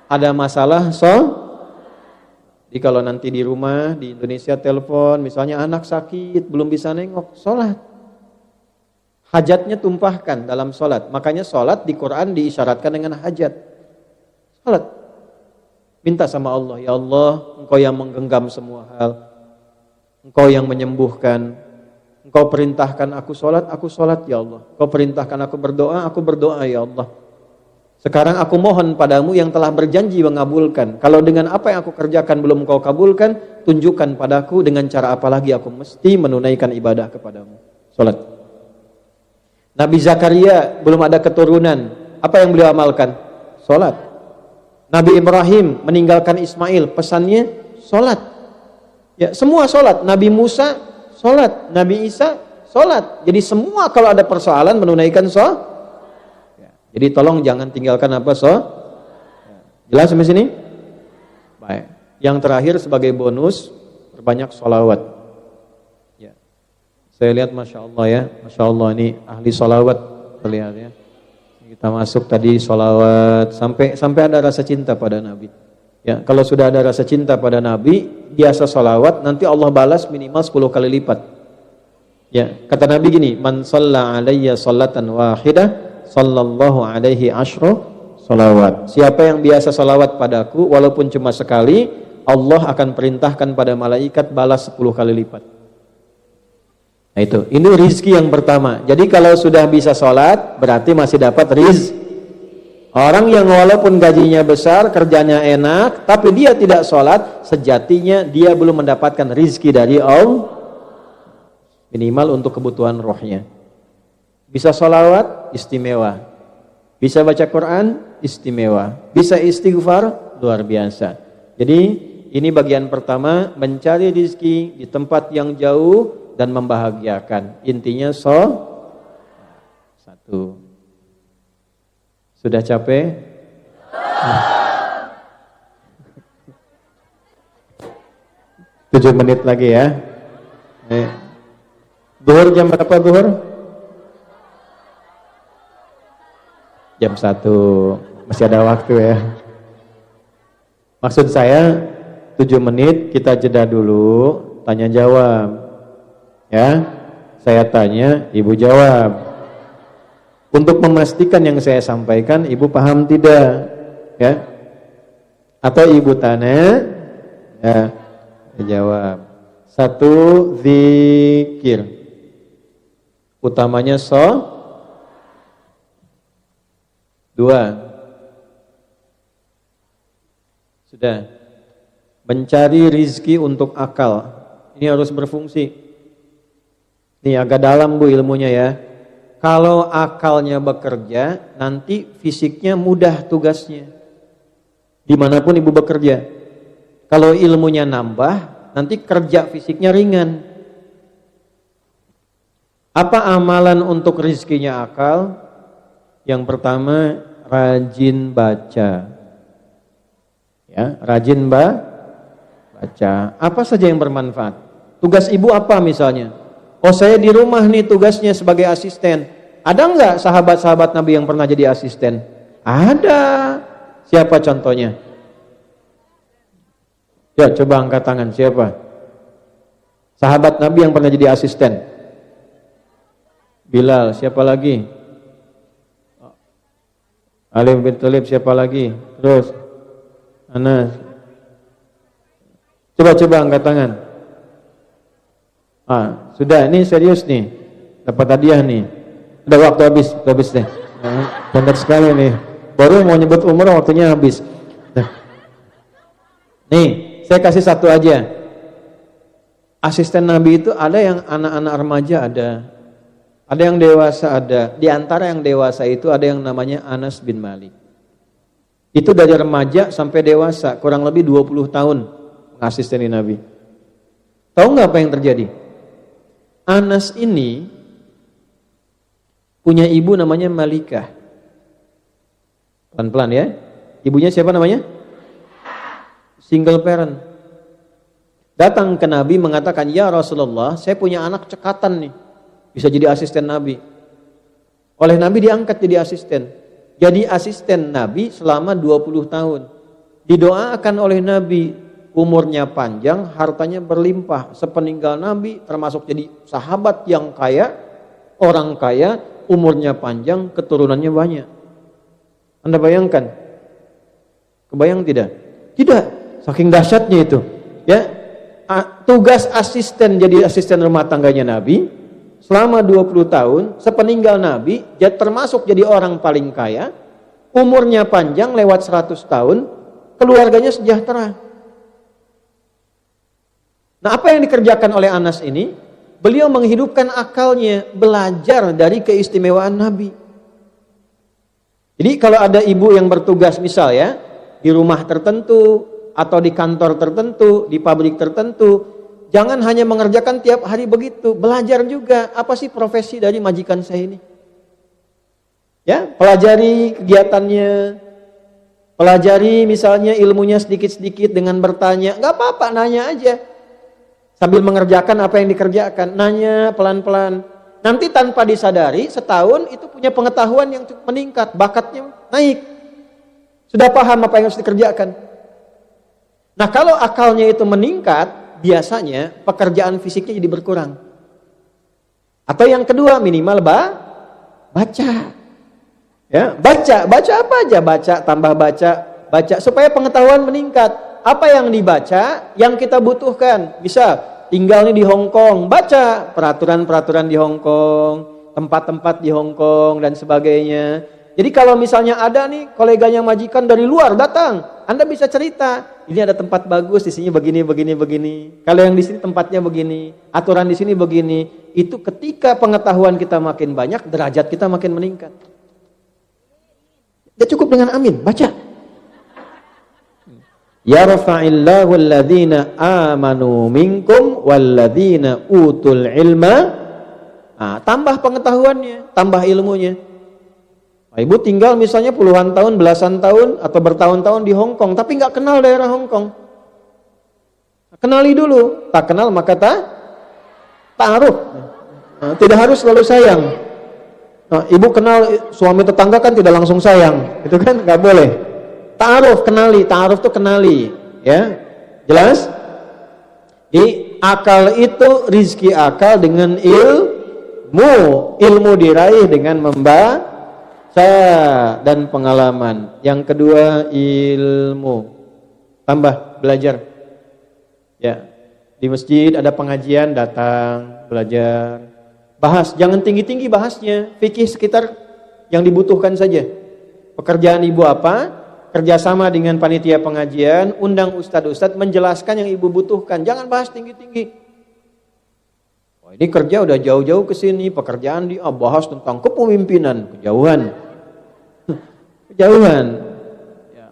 ada masalah Jadi kalau nanti di rumah di Indonesia telepon, misalnya anak sakit belum bisa nengok, sholat. Hajatnya tumpahkan dalam sholat. Makanya sholat di Quran diisyaratkan dengan hajat. Sholat. Minta sama Allah, ya Allah, Engkau yang menggenggam semua hal, Engkau yang menyembuhkan, Engkau perintahkan aku sholat ya Allah. Engkau perintahkan aku berdoa ya Allah. Sekarang aku mohon padamu yang telah berjanji mengabulkan. Kalau dengan apa yang aku kerjakan belum Engkau kabulkan, tunjukkan padaku dengan cara apa lagi aku mesti menunaikan ibadah kepadamu. Salat. Nabi Zakaria belum ada keturunan. Apa yang beliau amalkan? Salat. Nabi Ibrahim meninggalkan Ismail, pesannya salat. Ya, semua salat. Nabi Musa salat, Nabi Isa salat. Jadi semua kalau ada persoalan menunaikan salat. Jadi tolong jangan tinggalkan apa Jelas sampai sini? Baik. Yang terakhir sebagai bonus, perbanyak sholawat. Ya. Saya lihat Masya Allah ya, Masya Allah ini ahli sholawat terlihat ya. Kita masuk tadi sholawat sampai ada rasa cinta pada Nabi. Ya, kalau sudah ada rasa cinta pada Nabi, biasa sholawat, nanti Allah balas minimal 10 kali lipat. Ya, kata Nabi gini, man shalla alayya sholatan wahidah sallallahu alaihi asyru salawat. Siapa yang biasa salawat padaku walaupun cuma sekali, Allah akan perintahkan pada malaikat balas 10 kali lipat. Nah itu, ini rizki yang pertama. Jadi kalau sudah bisa salat berarti masih dapat rizki. Orang yang walaupun gajinya besar, kerjanya enak, tapi dia tidak salat, sejatinya dia belum mendapatkan rizki dari Allah. Minimal untuk kebutuhan rohnya. Bisa sholawat, istimewa. Bisa baca Quran, istimewa. Bisa istighfar, luar biasa. Jadi ini bagian pertama, mencari rezeki di tempat yang jauh dan membahagiakan. Intinya satu. Sudah capek? 7 menit lagi ya. Zuhur jam berapa zuhur? Jam 1, masih ada waktu ya. Maksud saya 7 menit kita jeda dulu, tanya jawab. Ya, saya tanya, ibu jawab. Untuk memastikan yang saya sampaikan, ibu paham tidak? Ya, atau ibu tanya, ya, jawab. 1, zikir. Utamanya 2. Sudah. Mencari rizki untuk akal. Ini harus berfungsi. Ini agak dalam Bu ilmunya ya. Kalau akalnya bekerja, nanti fisiknya mudah tugasnya. Dimanapun ibu bekerja. Kalau ilmunya nambah, nanti kerja fisiknya ringan. Apa amalan untuk rizkinya akal? Yang pertama, rajin baca. Ya, rajin baca. Apa saja yang bermanfaat? Tugas ibu apa misalnya? Oh, saya di rumah nih tugasnya sebagai asisten. Ada enggak sahabat-sahabat Nabi yang pernah jadi asisten? Ada. Siapa contohnya? Ya, coba angkat tangan. Siapa? Sahabat Nabi yang pernah jadi asisten. Bilal. Siapa lagi? Ali bin Thalib. Siapa lagi? Terus Anas. Coba angkat tangan. Sudah, ini serius nih. Dapat hadiah nih. Udah waktu habis deh. Benar sekali nih. Baru mau nyebut umur waktunya habis. Nih, saya kasih satu aja. Asisten Nabi itu ada yang anak-anak remaja ada. Ada yang dewasa ada. Di antara yang dewasa itu ada yang namanya Anas bin Malik. Itu dari remaja sampai dewasa, kurang lebih 20 tahun mengasisteni Nabi. Tahu nggak apa yang terjadi? Anas ini punya ibu namanya Malikah. Pelan-pelan ya. Ibunya siapa namanya? Single parent. Datang ke Nabi mengatakan, "Ya Rasulullah, saya punya anak cekatan nih. Bisa jadi asisten Nabi." Oleh Nabi diangkat jadi asisten. Jadi asisten Nabi selama 20 tahun. Didoakan oleh Nabi, umurnya panjang, hartanya berlimpah. Sepeninggal Nabi termasuk jadi sahabat yang kaya, orang kaya, umurnya panjang, keturunannya banyak. Anda bayangkan? Kebayang tidak? Tidak, saking dahsyatnya itu. Ya, tugas asisten jadi asisten rumah tangganya Nabi selama 20 tahun, sepeninggal Nabi, termasuk jadi orang paling kaya, umurnya panjang lewat 100 tahun, keluarganya sejahtera. Nah, apa yang dikerjakan oleh Anas ini? Beliau menghidupkan akalnya, belajar dari keistimewaan Nabi. Jadi kalau ada ibu yang bertugas misal ya, di rumah tertentu, atau di kantor tertentu, di pabrik tertentu, jangan hanya mengerjakan tiap hari begitu, belajar juga apa sih profesi dari majikan saya ini. Ya, pelajari kegiatannya, pelajari misalnya ilmunya sedikit-sedikit dengan bertanya, nggak apa-apa, nanya aja. Sambil mengerjakan apa yang dikerjakan, nanya pelan-pelan. Nanti tanpa disadari, setahun itu punya pengetahuan yang cukup meningkat, bakatnya naik. Sudah paham apa yang harus dikerjakan. Nah, kalau akalnya itu meningkat, biasanya pekerjaan fisiknya jadi berkurang. Atau yang kedua, minimal baca. Ya, baca apa aja, baca supaya pengetahuan meningkat. Apa yang dibaca, yang kita butuhkan. Bisa tinggal nih di Hong Kong, baca peraturan-peraturan di Hong Kong, tempat-tempat di Hong Kong dan sebagainya. Jadi kalau misalnya ada nih koleganya majikan dari luar datang, Anda bisa cerita, ini ada tempat bagus di sini begini. Kalau yang di sini tempatnya begini, aturan di sini begini. Itu ketika pengetahuan kita makin banyak, derajat kita makin meningkat. Tidak cukup dengan amin, baca. Ya rafa'illahu alladhina amanu minkum walladhina utul ilma. Nah, tambah pengetahuannya, tambah ilmunya. Nah, ibu tinggal misalnya puluhan tahun, belasan tahun, atau bertahun-tahun di Hong Kong, tapi nggak kenal daerah Hong Kong. Kenali dulu, tak kenal maka ta'aruf. Nah, tidak harus selalu sayang. Nah, ibu kenal suami tetangga kan tidak langsung sayang, itu kan nggak boleh. Ta'aruf, kenali, ta'aruf itu kenali, ya, jelas? Jadi akal itu rizki akal dengan ilmu diraih dengan membaca dan pengalaman. Yang kedua ilmu, tambah belajar. Ya, di masjid ada pengajian, datang belajar, bahas, jangan tinggi-tinggi bahasnya, fikih sekitar yang dibutuhkan saja. Pekerjaan ibu apa? Kerjasama dengan panitia pengajian, undang ustadz-ustadz menjelaskan yang ibu butuhkan, jangan bahas tinggi-tinggi. Oh, ini kerja udah jauh-jauh ke sini, pekerjaan bahas tentang kepemimpinan, kejauhan. Ya,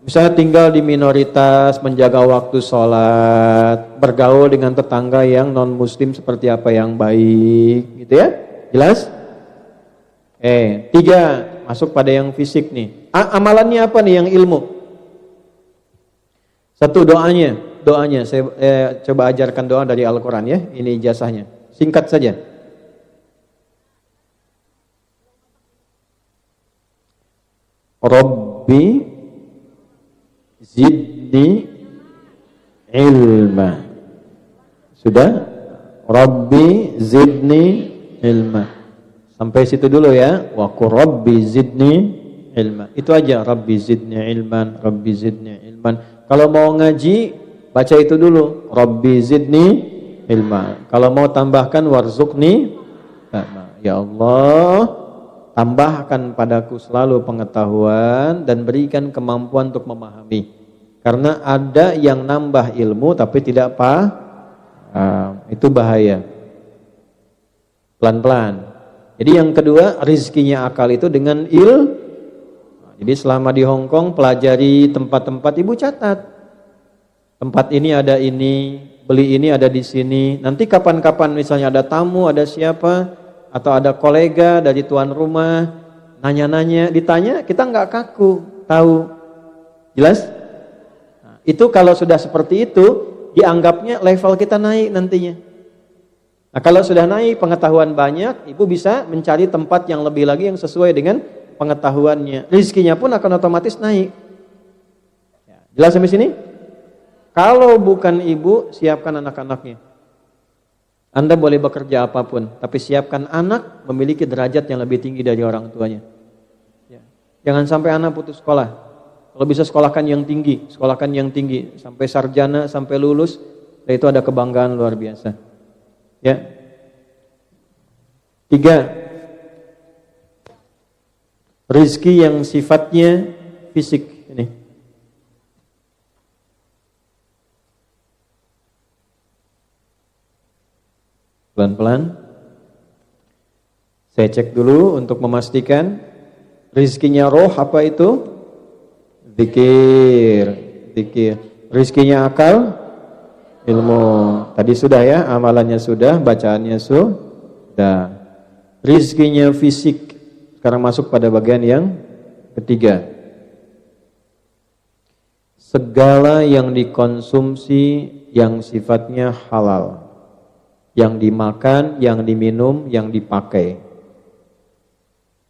misalnya tinggal di minoritas, menjaga waktu sholat, bergaul dengan tetangga yang non muslim seperti apa yang baik, gitu ya, jelas? Tiga, masuk pada yang fisik nih. Amalannya apa nih yang ilmu? Satu, doanya saya coba ajarkan doa dari Al-Quran ya, ini ijazahnya, singkat saja. Rabbi zidni ilma. Sudah? Rabbi zidni ilma. Sampai situ dulu ya. Wa qur rabbi zidni ilma. Itu aja, Rabbi zidni ilman, Rabbi zidni ilman. Kalau mau ngaji, baca itu dulu, Rabbi zidni ilma. Kalau mau tambahkan warzuqni, ya Allah, tambahkan padaku selalu pengetahuan dan berikan kemampuan untuk memahami. Karena ada yang nambah ilmu tapi tidak paham, itu bahaya. Pelan-pelan. Jadi yang kedua, rizkinya akal itu dengan Jadi selama di Hong Kong pelajari tempat-tempat, ibu catat. Tempat ini ada ini, beli ini ada di sini. Nanti kapan-kapan misalnya ada tamu, ada siapa, atau ada kolega dari tuan rumah, nanya-nanya, ditanya, kita nggak kaku, tahu. Jelas? Nah, itu kalau sudah seperti itu, dianggapnya level kita naik nantinya. Nah kalau sudah naik pengetahuan banyak, ibu bisa mencari tempat yang lebih lagi yang sesuai dengan pengetahuannya. Rizkinya pun akan otomatis naik. Jelas sampai sini? Kalau bukan ibu, siapkan anak-anaknya. Anda boleh bekerja apapun, tapi siapkan anak memiliki derajat yang lebih tinggi dari orang tuanya. Jangan sampai anak putus sekolah. Kalau bisa sekolahkan yang tinggi, sampai sarjana, sampai lulus, dan itu ada kebanggaan luar biasa. Ya. 3. Rizki yang sifatnya fisik ini. Pelan-pelan. Saya cek dulu untuk memastikan rizkinya roh apa itu? Zikir. Rizkinya akal, ilmu. Tadi sudah ya, amalannya sudah, bacaannya sudah. Rizkinya fisik. Sekarang masuk pada bagian yang ketiga. Segala yang dikonsumsi yang sifatnya halal. Yang dimakan, yang diminum, yang dipakai.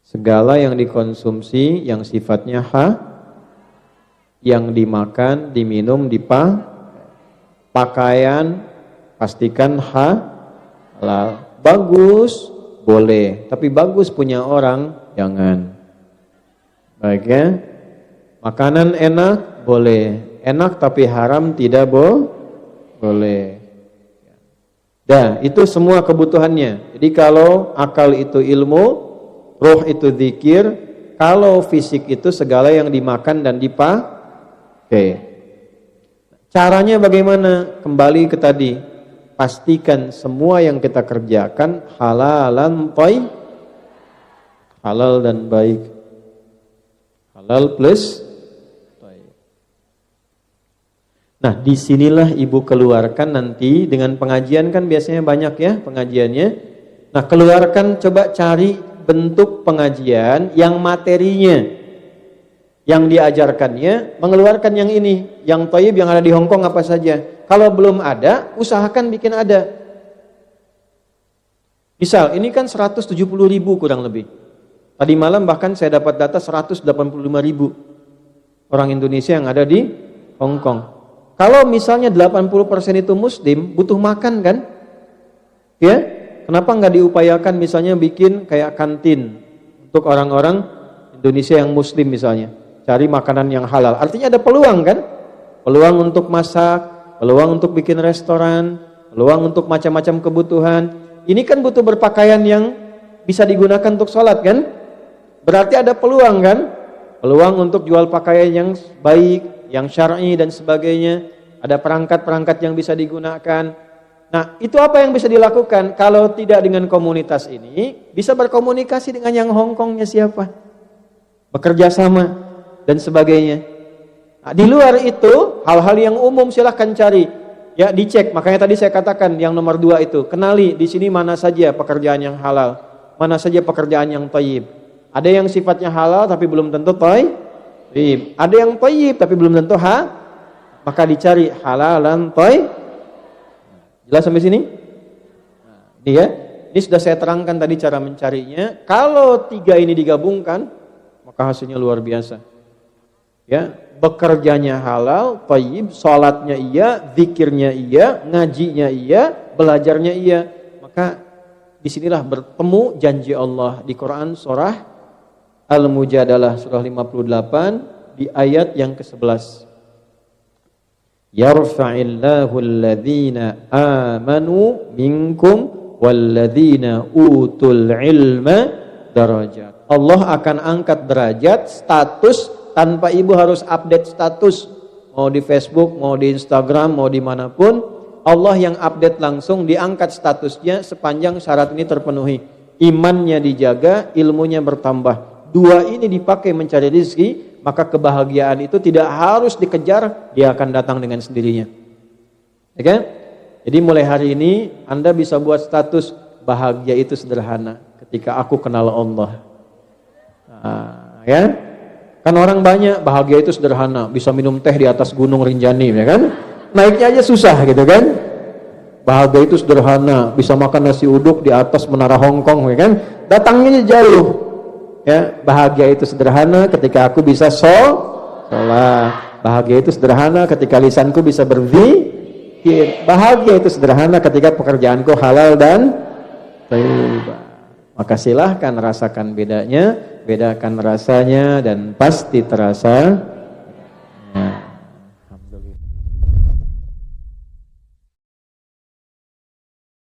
Segala yang dikonsumsi yang sifatnya yang dimakan, diminum, pakaian, pastikan halal. Bagus, boleh. Tapi bagus punya orang, jangan. Baik ya. Makanan enak, boleh. Enak tapi haram tidak boleh. Dah, itu semua kebutuhannya. Jadi kalau akal itu ilmu, roh itu zikir, kalau fisik itu segala yang dimakan dan dipakai. Caranya bagaimana? Kembali ke tadi. Pastikan semua yang kita kerjakan halalan thayyib. Halal dan baik. Halal plus thayyib. Nah, disinilah ibu keluarkan nanti dengan pengajian, kan biasanya banyak ya pengajiannya. Nah, keluarkan, coba cari bentuk pengajian yang materinya, yang diajarkannya, mengeluarkan yang ini, yang thayyib yang ada di Hong Kong apa saja. Kalau belum ada, usahakan bikin ada. Misal, ini kan 170.000 kurang lebih. Tadi malam bahkan saya dapat data 185.000 orang Indonesia yang ada di Hong Kong. Kalau misalnya 80% itu muslim, butuh makan kan? Ya, kenapa nggak diupayakan misalnya bikin kayak kantin untuk orang-orang Indonesia yang muslim misalnya, cari makanan yang halal. Artinya ada peluang kan? Peluang untuk masak, peluang untuk bikin restoran, peluang untuk macam-macam kebutuhan. Ini kan butuh berpakaian yang bisa digunakan untuk sholat kan? Berarti ada peluang kan? Peluang untuk jual pakaian yang baik, yang syar'i dan sebagainya. Ada perangkat-perangkat yang bisa digunakan. Nah, itu apa yang bisa dilakukan? Kalau tidak dengan komunitas ini, bisa berkomunikasi dengan yang Hong Kongnya siapa? Bekerja sama dan sebagainya. Nah, di luar itu, hal-hal yang umum silahkan cari. Ya, dicek. Makanya tadi saya katakan yang nomor 2 itu, kenali di sini mana saja pekerjaan yang halal, mana saja pekerjaan yang thayyib. Ada yang sifatnya halal tapi belum tentu thayyib. Ada yang thayyib tapi belum tentu maka dicari halalan thayyib. Jelas sampai sini? Nah, ini ya. Ini sudah saya terangkan tadi cara mencarinya. Kalau 3 ini digabungkan, maka hasilnya luar biasa. Ya, bekerjanya halal, thayyib, salatnya iya, zikirnya iya, ngajinya iya, belajarnya iya. Maka disinilah bertemu janji Allah di Quran surah Al-Mujadalah surah 58 di ayat yang ke-11. Yarfa'illahu alladhina amanu minkum walladhina utul ilma darajat. Allah akan angkat derajat, status, tanpa ibu harus update status. Mau di Facebook, mau di Instagram, mau dimanapun, Allah yang update langsung, diangkat statusnya sepanjang syarat ini terpenuhi. imannya dijaga, ilmunya bertambah. Dua ini dipakai mencari rezeki, maka kebahagiaan itu tidak harus dikejar, dia akan datang dengan sendirinya. Ya kan? Jadi mulai hari ini Anda bisa buat status bahagia itu sederhana ketika aku kenal Allah. Ya? Kan orang banyak bahagia itu sederhana, bisa minum teh di atas gunung Rinjani, ya kan? Naiknya aja susah gitu kan? Bahagia itu sederhana, bisa makan nasi uduk di atas menara Hongkong, ya kan? Datangnya jauh. Ya, bahagia itu sederhana ketika aku bisa sholat. Bahagia itu sederhana ketika lisanku bisa berzikir. Bahagia itu sederhana ketika pekerjaanku halal dan thayyibah. Maka silahkan rasakan bedanya, bedakan rasanya dan pasti terasa